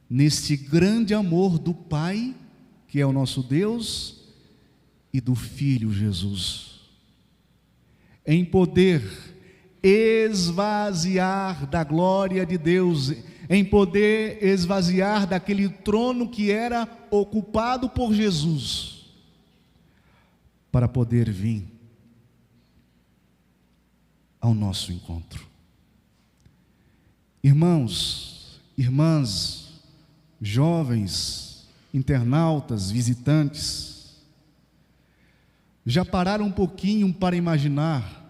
[SPEAKER 1] neste grande amor do Pai, que é o nosso Deus, e do Filho Jesus, em poder esvaziar da glória de Deus, em poder esvaziar daquele trono que era ocupado por Jesus, para poder vir ao nosso encontro. Irmãos, irmãs, jovens, internautas, visitantes, já pararam um pouquinho para imaginar,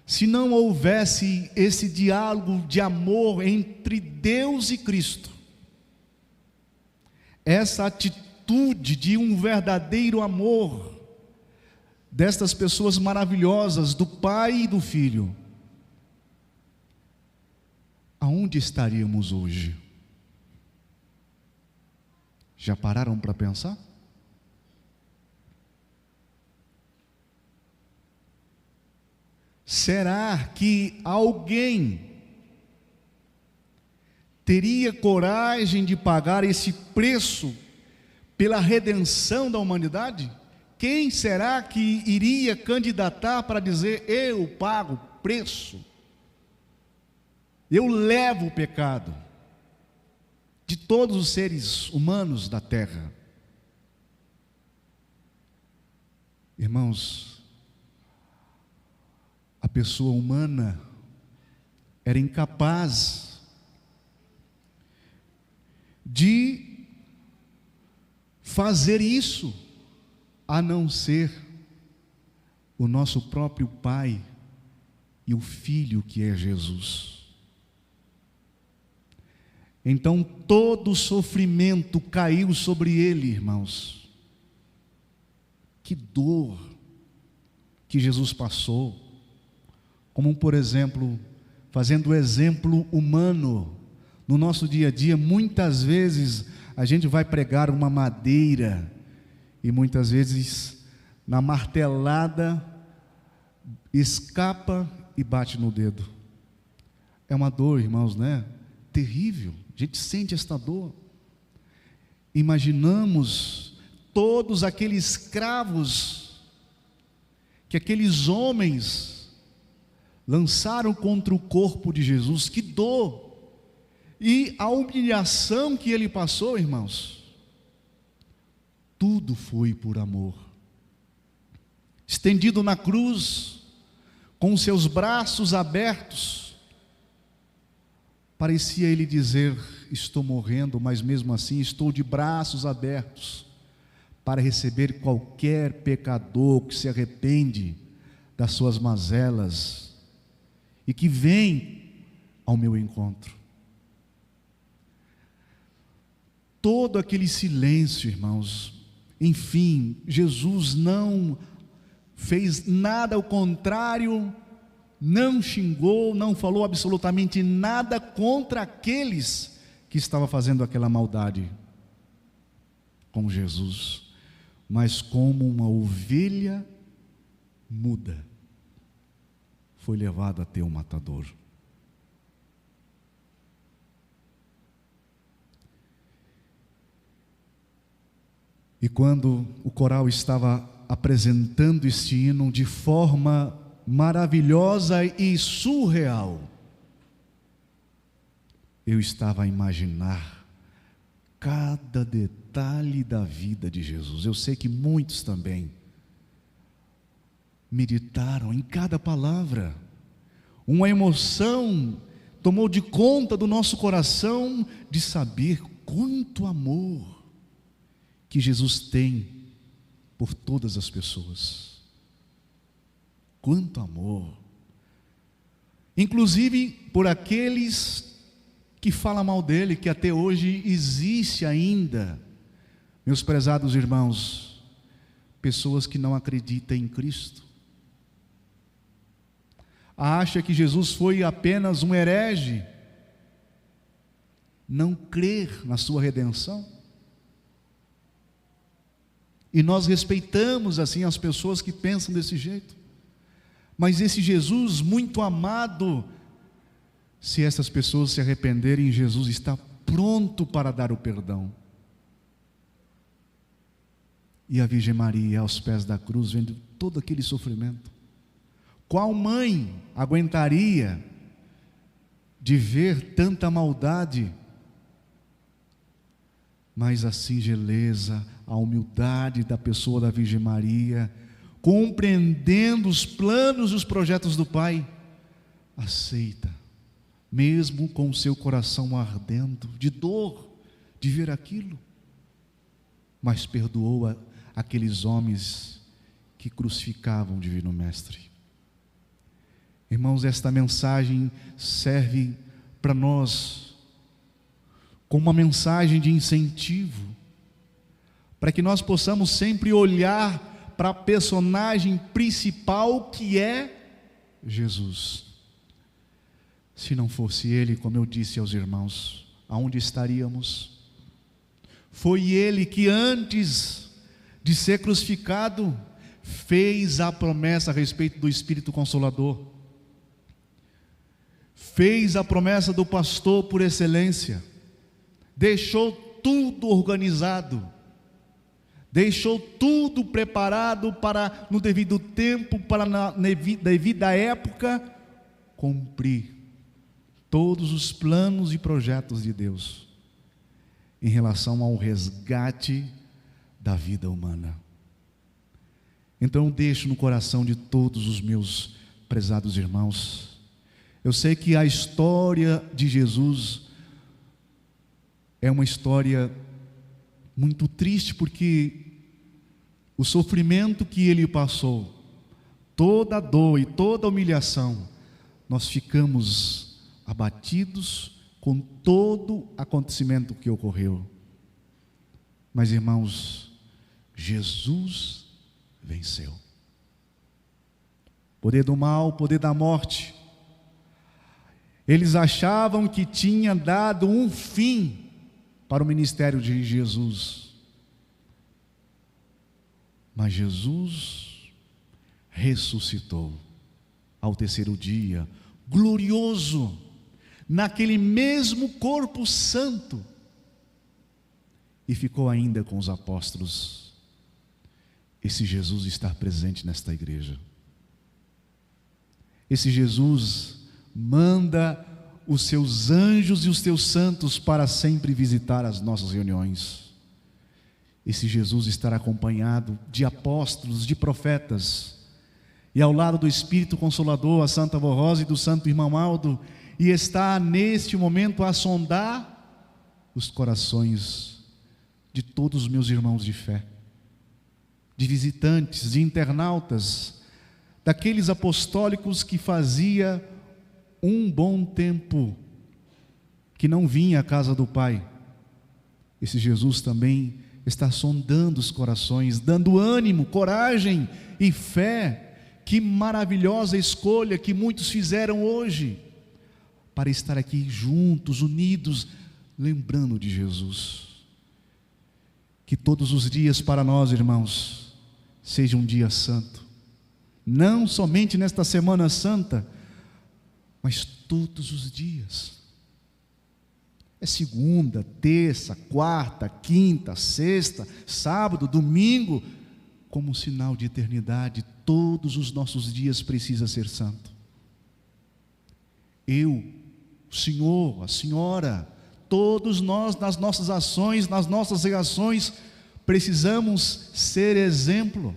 [SPEAKER 1] se não houvesse esse diálogo de amor entre Deus e Cristo, essa atitude de um verdadeiro amor destas pessoas maravilhosas, do Pai e do Filho, aonde estaríamos hoje? Já pararam para pensar? Será que alguém teria coragem de pagar esse preço pela redenção da humanidade? Quem será que iria candidatar para dizer: eu pago o preço, eu levo o pecado de todos os seres humanos da terra? Irmãos, a pessoa humana era incapaz de fazer isso, a não ser o nosso próprio Pai e o Filho, que é Jesus. Então todo o sofrimento caiu sobre ele, irmãos. Que dor que Jesus passou. Como, por exemplo, fazendo o exemplo humano, no nosso dia a dia, muitas vezes a gente vai pregar uma madeira e muitas vezes na martelada escapa e bate no dedo. É uma dor, irmãos, né? Terrível. A gente sente esta dor. Imaginamos todos aqueles cravos que aqueles homens lançaram contra o corpo de Jesus. Que dor! E a humilhação que ele passou, irmãos, tudo foi por amor. Estendido na cruz, com seus braços abertos, parecia ele dizer: estou morrendo, mas mesmo assim estou de braços abertos para receber qualquer pecador que se arrepende das suas mazelas e que vem ao meu encontro. Todo aquele silêncio, irmãos, enfim, Jesus não fez nada ao contrário, não xingou, não falou absolutamente nada contra aqueles que estavam fazendo aquela maldade com Jesus, mas como uma ovelha muda, foi levado até o matador. E quando o coral estava apresentando este hino de forma maravilhosa e surreal, eu estava a imaginar cada detalhe da vida de Jesus. Eu sei que muitos também meditaram em cada palavra. Uma emoção tomou de conta do nosso coração de saber quanto amor que Jesus tem por todas as pessoas. Quanto amor, inclusive por aqueles que falam mal dele, que até hoje existe ainda, meus prezados irmãos, pessoas que não acreditam em Cristo, acha que Jesus foi apenas um herege, não crer na sua redenção. E nós respeitamos assim as pessoas que pensam desse jeito. Mas esse Jesus muito amado, se essas pessoas se arrependerem, Jesus está pronto para dar o perdão. E a Virgem Maria aos pés da cruz, vendo todo aquele sofrimento. Qual mãe aguentaria de ver tanta maldade? Mas a singeleza, a humildade da pessoa da Virgem Maria, compreendendo os planos e os projetos do Pai, aceita, mesmo com o seu coração ardendo de dor de ver aquilo, mas perdoou aqueles homens que crucificavam o Divino Mestre. Irmãos, esta mensagem serve para nós como uma mensagem de incentivo, para que nós possamos sempre olhar para a personagem principal, que é Jesus. Se não fosse Ele, como eu disse aos irmãos, aonde estaríamos? Foi Ele que antes de ser crucificado, fez a promessa a respeito do Espírito Consolador, fez a promessa do pastor por excelência, deixou tudo organizado, deixou tudo preparado para, no devido tempo, para na devida época, cumprir todos os planos e projetos de Deus em relação ao resgate da vida humana. Então eu deixo no coração de todos os meus prezados irmãos, eu sei que a história de Jesus é uma história muito triste, porque o sofrimento que Ele passou, toda a dor e toda a humilhação, nós ficamos abatidos com todo acontecimento que ocorreu. Mas irmãos, Jesus venceu. Poder do mal, poder da morte. Eles achavam que tinha dado um fim para o ministério de Jesus. Mas Jesus ressuscitou ao terceiro dia, glorioso, naquele mesmo corpo santo, e ficou ainda com os apóstolos. Esse Jesus está presente nesta igreja. Esse Jesus manda os seus anjos e os teus santos para sempre visitar as nossas reuniões. Esse Jesus estará acompanhado de apóstolos, de profetas, e ao lado do Espírito Consolador, a Santa Avó Rosa e do Santo Irmão Aldo, e está neste momento a sondar os corações de todos os meus irmãos de fé, de visitantes, de internautas, daqueles apostólicos que fazia um bom tempo que não vinha à casa do Pai. Esse Jesus também está sondando os corações, dando ânimo, coragem e fé. Que maravilhosa escolha que muitos fizeram hoje, para estar aqui juntos, unidos, lembrando de Jesus. Que todos os dias para nós, irmãos, seja um dia santo, não somente nesta Semana Santa, mas todos os dias. É segunda, terça, quarta, quinta, sexta, sábado, domingo, como um sinal de eternidade. Todos os nossos dias precisa ser santo. Eu, o Senhor, a Senhora, todos nós, nas nossas ações, nas nossas reações, precisamos ser exemplo.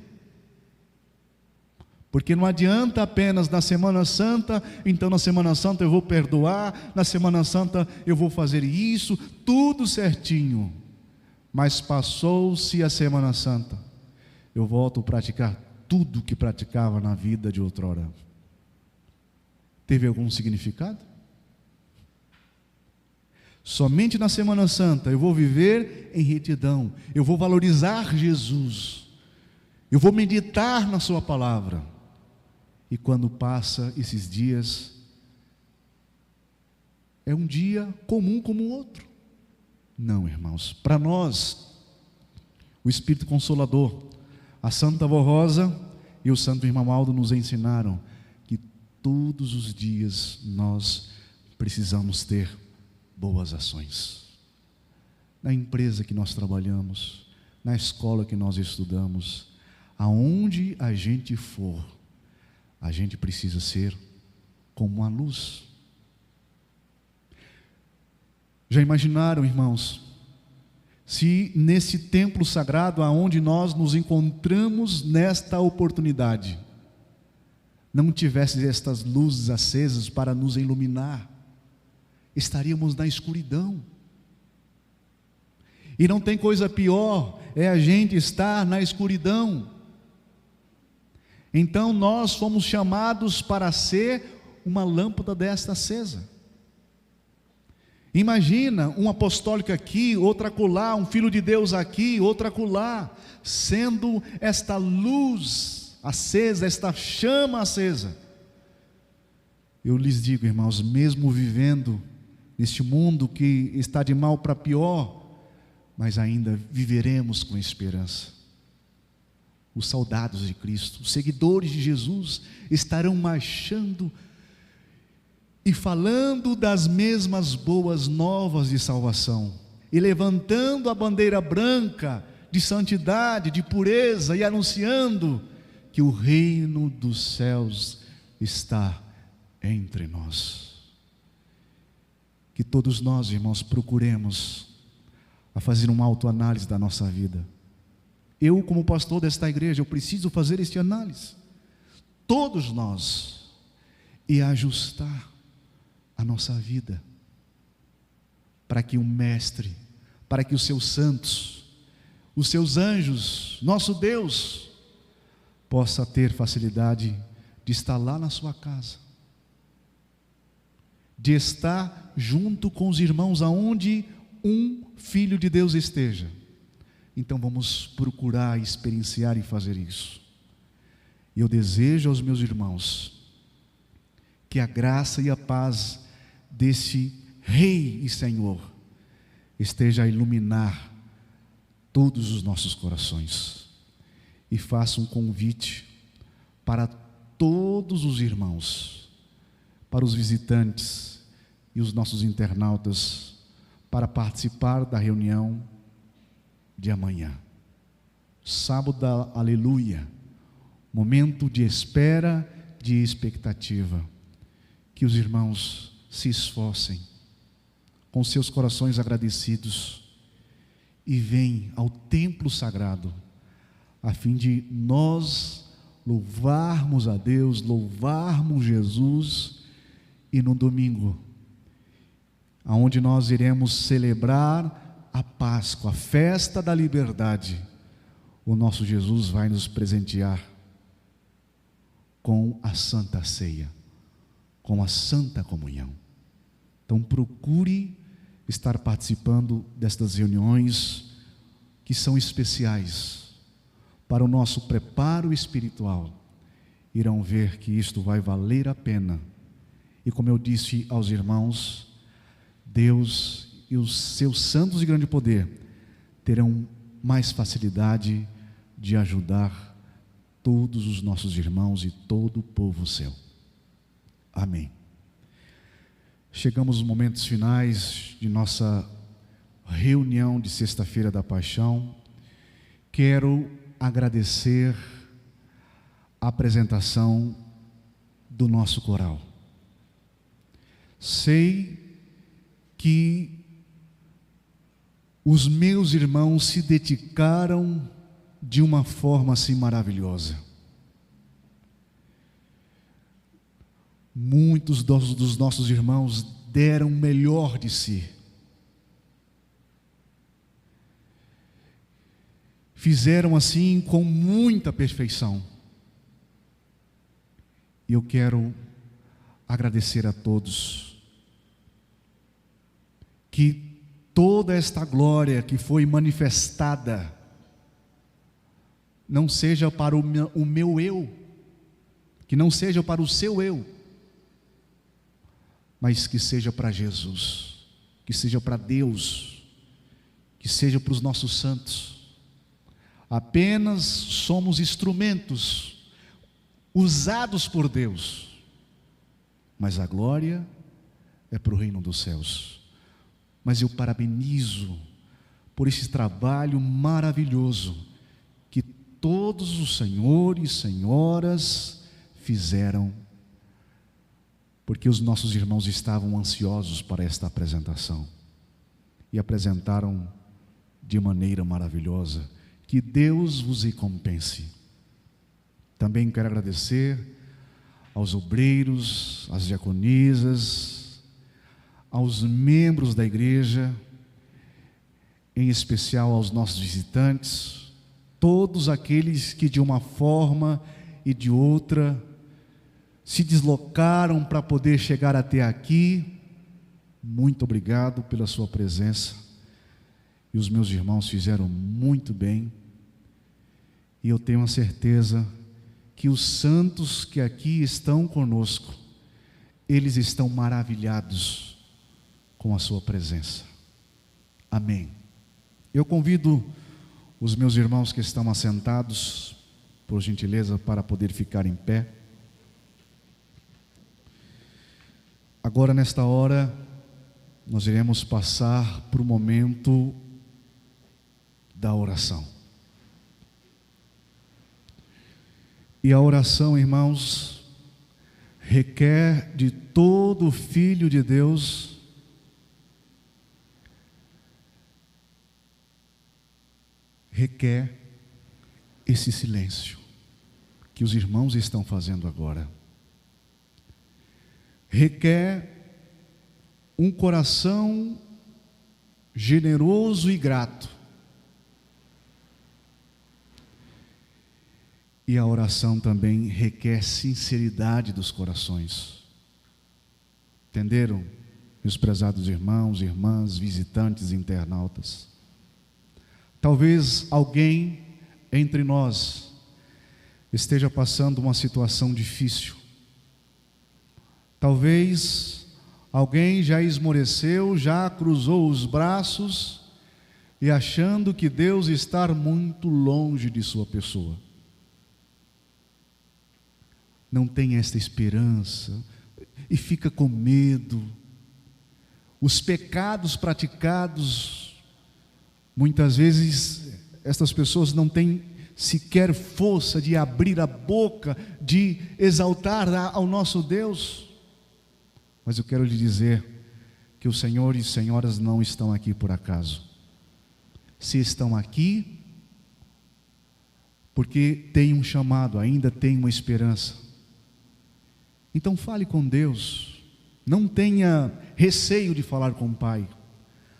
[SPEAKER 1] Porque não adianta apenas na Semana Santa, então na Semana Santa eu vou perdoar, na Semana Santa eu vou fazer isso, tudo certinho. Mas passou-se a Semana Santa, eu volto a praticar tudo que praticava na vida de outrora. Teve algum significado? Somente na Semana Santa eu vou viver em retidão, eu vou valorizar Jesus, eu vou meditar na sua palavra. E quando passa esses dias, é um dia comum como o outro. Não, irmãos, para nós, o Espírito Consolador, a Santa Avó Rosa e o Santo Irmão Aldo nos ensinaram que todos os dias nós precisamos ter boas ações. Na empresa que nós trabalhamos, na escola que nós estudamos, aonde a gente for, a gente precisa ser como uma luz. Já imaginaram, irmãos, se nesse templo sagrado aonde nós nos encontramos nesta oportunidade, não tivesse estas luzes acesas para nos iluminar, estaríamos na escuridão. E não tem coisa pior, é a gente estar na escuridão. Então nós fomos chamados para ser uma lâmpada desta acesa. Imagina um apostólico aqui, outro acolá, um filho de Deus aqui, outro acolá, sendo esta luz acesa, esta chama acesa. Eu lhes digo, irmãos, mesmo vivendo neste mundo que está de mal para pior, mas ainda viveremos com esperança. Os soldados de Cristo, os seguidores de Jesus, estarão marchando e falando das mesmas boas novas de salvação, e levantando a bandeira branca de santidade, de pureza, e anunciando que o reino dos céus está entre nós. Que todos nós, irmãos, procuremos a fazer uma autoanálise da nossa vida. Eu, como pastor desta igreja, eu preciso fazer este análise. Todos nós, e ajustar a nossa vida, para que o Mestre, para que os seus santos, os seus anjos, nosso Deus, possa ter facilidade de estar lá na sua casa, de estar junto com os irmãos aonde um filho de Deus esteja. Então vamos procurar experienciar e fazer isso. E eu desejo aos meus irmãos que a graça e a paz desse Rei e Senhor esteja a iluminar todos os nossos corações. E faça um convite para todos os irmãos, para os visitantes e os nossos internautas, para participar da reunião de amanhã. Sábado da Aleluia, momento de espera, de expectativa. Que os irmãos se esforcem, com seus corações agradecidos, e venham ao templo sagrado, a fim de nós louvarmos a Deus, louvarmos Jesus, e no domingo, aonde nós iremos celebrar a Páscoa, a festa da liberdade, o nosso Jesus vai nos presentear com a Santa Ceia, com a Santa Comunhão. Então procure estar participando destas reuniões que são especiais para o nosso preparo espiritual. Irão ver que isto vai valer a pena. E como eu disse aos irmãos, Deus e os seus santos de grande poder terão mais facilidade de ajudar todos os nossos irmãos e todo o povo seu. Amém. Chegamos aos momentos finais de nossa reunião de Sexta-feira da Paixão. Quero agradecer a apresentação do nosso coral. Sei que os meus irmãos se dedicaram de uma forma assim maravilhosa. Muitos dos nossos irmãos deram o melhor de si. Fizeram assim com muita perfeição. E eu quero agradecer a todos. Que toda esta glória que foi manifestada não seja para o meu eu, que não seja para o seu eu, mas que seja para Jesus, que seja para Deus, que seja para os nossos santos, apenas somos instrumentos usados por Deus, mas a glória é para o reino dos céus. Mas eu parabenizo por esse trabalho maravilhoso que todos os senhores e senhoras fizeram, porque os nossos irmãos estavam ansiosos para esta apresentação e apresentaram de maneira maravilhosa. Que Deus vos recompense. Também quero agradecer aos obreiros, às diaconisas, aos membros da igreja, em especial aos nossos visitantes, todos aqueles que de uma forma e de outra se deslocaram para poder chegar até aqui. Muito obrigado pela sua presença. E os meus irmãos fizeram muito bem. E eu tenho a certeza que os santos que aqui estão conosco, eles estão maravilhados com a sua presença. Amém. Eu convido os meus irmãos que estão assentados, por gentileza, para poder ficar em pé. Agora, nesta hora, nós iremos passar para o momento da oração. E a oração, irmãos, requer de todo filho de Deus requer esse silêncio que os irmãos estão fazendo agora. Requer um coração generoso e grato. E a oração também requer sinceridade dos corações. Entenderam, meus prezados irmãos, irmãs, visitantes, internautas? Talvez alguém entre nós esteja passando uma situação difícil. Talvez alguém já esmoreceu, já cruzou os braços e achando que Deus está muito longe de sua pessoa. Não tem esta esperança e fica com medo. Os pecados praticados, muitas vezes estas pessoas não têm sequer força de abrir a boca, de exaltar ao nosso Deus. Mas eu quero lhe dizer que os senhores e senhoras não estão aqui por acaso. Se estão aqui, porque tem um chamado, ainda tem uma esperança. Então fale com Deus, não tenha receio de falar com o Pai.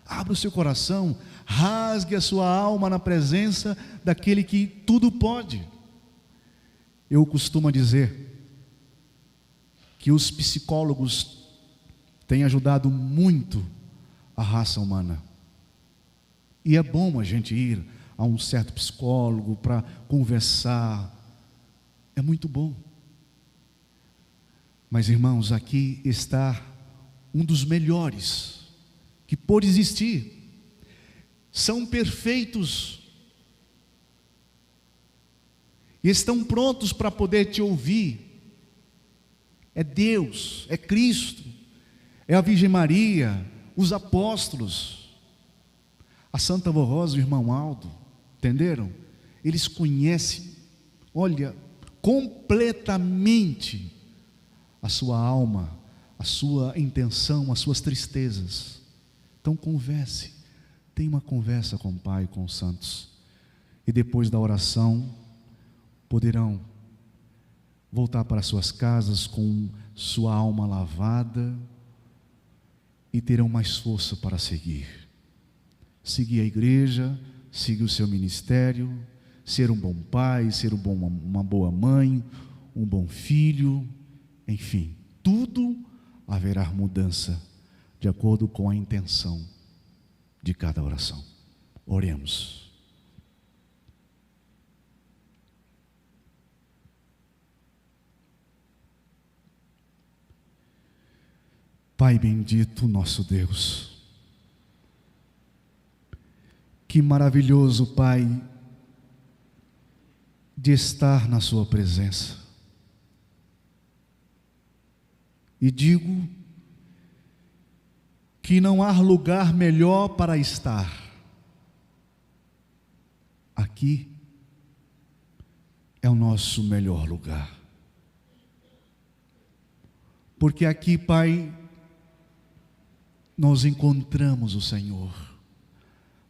[SPEAKER 1] Abra o seu coração, rasgue a sua alma na presença daquele que tudo pode. Eu costumo dizer que os psicólogos têm ajudado muito a raça humana. E é bom a gente ir a um certo psicólogo para conversar. É muito bom. Mas, irmãos, aqui está um dos melhores que pode existir. São perfeitos e estão prontos para poder te ouvir. É Deus, é Cristo, é a Virgem Maria, os apóstolos, a Santa Vó Rosa e o irmão Aldo, entenderam? Eles conhecem, olha, completamente a sua alma, a sua intenção, as suas tristezas. Então converse, tenha uma conversa com o Pai, com os santos, e depois da oração poderão voltar para suas casas com sua alma lavada e terão mais força para seguir a igreja, seguir o seu ministério, ser um bom pai, ser uma boa mãe, um bom filho, enfim, tudo haverá mudança de acordo com a intenção de cada oração. Oremos. Pai bendito, nosso Deus, que maravilhoso, Pai, de estar na sua presença. E digo que não há lugar melhor para estar. Aqui é o nosso melhor lugar. Porque aqui, Pai, nós encontramos o Senhor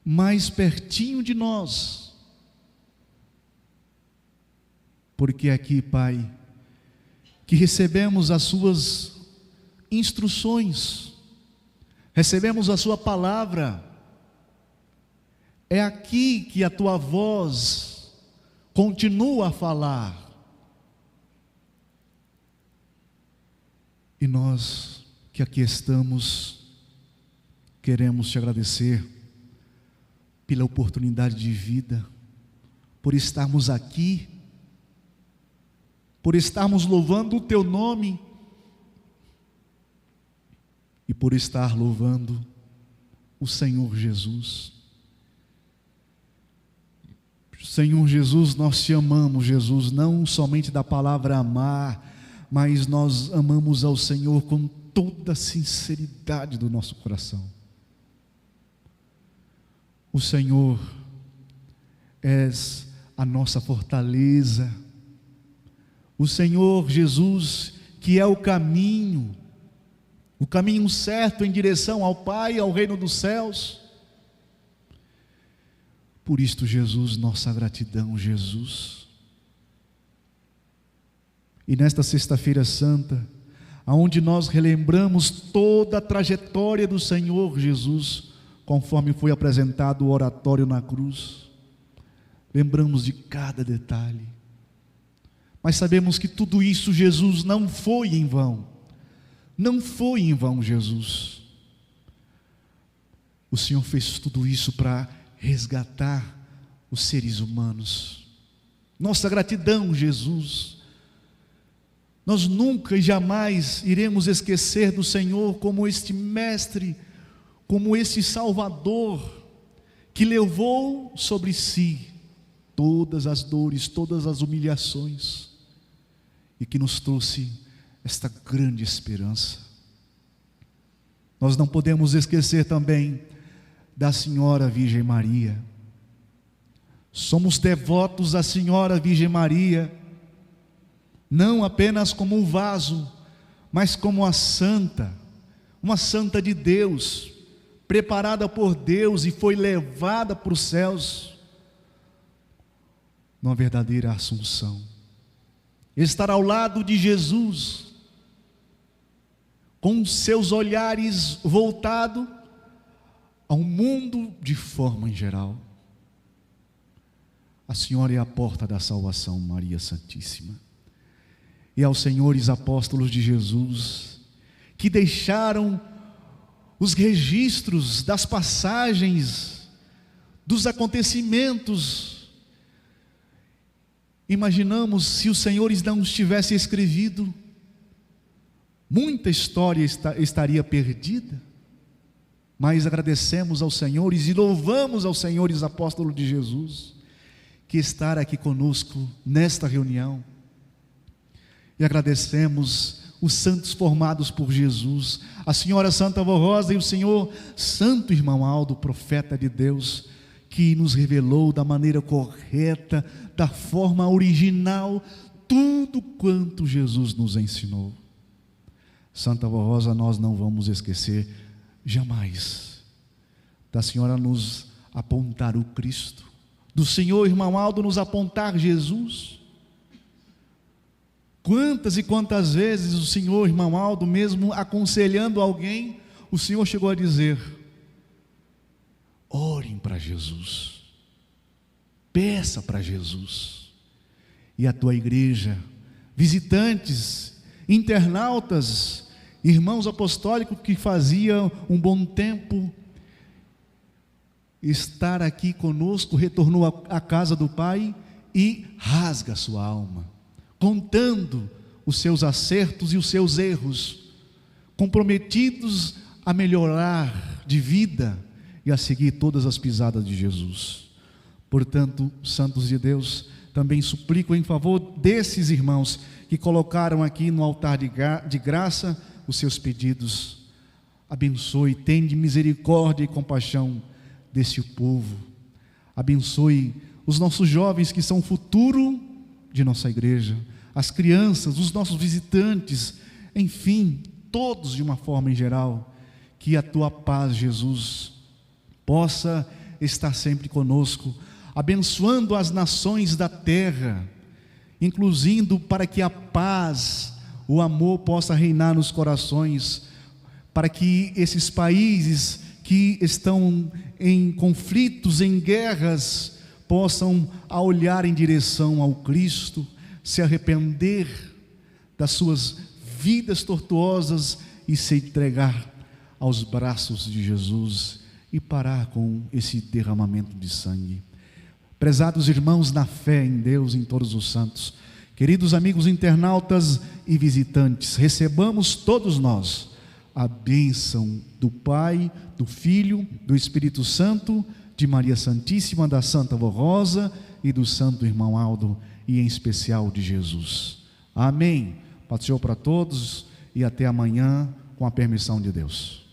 [SPEAKER 1] mais pertinho de nós. Porque aqui, Pai, que recebemos as suas instruções, recebemos a sua palavra. É aqui que a tua voz continua a falar. E nós que aqui estamos, queremos te agradecer pela oportunidade de vida, por estarmos aqui, por estarmos louvando o teu nome e por estar louvando o Senhor Jesus. Senhor Jesus, nós te amamos, Jesus, não somente da palavra amar, mas nós amamos ao Senhor com toda a sinceridade do nosso coração. O Senhor és a nossa fortaleza. O Senhor Jesus, que é o caminho certo em direção ao Pai, ao reino dos céus. Por isto, Jesus, nossa gratidão, Jesus. E nesta sexta-feira santa, aonde nós relembramos toda a trajetória do Senhor Jesus, conforme foi apresentado o oratório na cruz, lembramos de cada detalhe, mas sabemos que tudo isso, Jesus, não foi em vão. Não foi em vão, Jesus. O Senhor fez tudo isso para resgatar os seres humanos. Nossa gratidão, Jesus. Nós nunca e jamais iremos esquecer do Senhor como este mestre, como este Salvador, que levou sobre si todas as dores, todas as humilhações, e que nos trouxe esta grande esperança. Nós não podemos esquecer também da Senhora Virgem Maria. Somos devotos à Senhora Virgem Maria, não apenas como um vaso, mas como uma santa de Deus, preparada por Deus e foi levada para os céus, numa verdadeira assunção. Estar ao lado de Jesus, com seus olhares voltados ao mundo de forma em geral. A Senhora é a porta da salvação, Maria Santíssima. E aos senhores apóstolos de Jesus, que deixaram os registros das passagens, dos acontecimentos. Imaginamos se os senhores não os tivessem escrevido, muita história estaria perdida. Mas agradecemos aos senhores e louvamos aos senhores apóstolos de Jesus, que estar aqui conosco nesta reunião. E agradecemos os santos formados por Jesus, a Senhora Santa Avó Rosa e o Senhor Santo Irmão Aldo, profeta de Deus, que nos revelou da maneira correta, da forma original, tudo quanto Jesus nos ensinou. Santa Avó Rosa, nós não vamos esquecer jamais da Senhora nos apontar o Cristo, do Senhor Irmão Aldo nos apontar Jesus. Quantas e quantas vezes o Senhor Irmão Aldo, mesmo aconselhando alguém, o Senhor chegou a dizer: orem para Jesus, peça para Jesus. E a tua igreja, visitantes, internautas, irmãos apostólicos que faziam um bom tempo estar aqui conosco, retornou à casa do Pai e rasga a sua alma, contando os seus acertos e os seus erros, comprometidos a melhorar de vida e a seguir todas as pisadas de Jesus. Portanto, santos de Deus, também suplico em favor desses irmãos que colocaram aqui no altar de graça os seus pedidos. Abençoe, tende misericórdia e compaixão desse povo. Abençoe os nossos jovens que são o futuro de nossa igreja, as crianças, os nossos visitantes, enfim, todos de uma forma em geral. Que a tua paz, Jesus, possa estar sempre conosco, abençoando as nações da terra, incluindo para que a paz, o amor possa reinar nos corações, para que esses países que estão em conflitos, em guerras, possam, a olhar em direção ao Cristo, se arrepender das suas vidas tortuosas e se entregar aos braços de Jesus e parar com esse derramamento de sangue. Prezados irmãos na fé em Deus, em todos os santos, queridos amigos internautas e visitantes, recebamos todos nós a bênção do Pai, do Filho, do Espírito Santo, de Maria Santíssima, da Santa Vó Rosa e do Santo Irmão Aldo, e em especial de Jesus. Amém. Paz do Senhor para todos e até amanhã, com a permissão de Deus.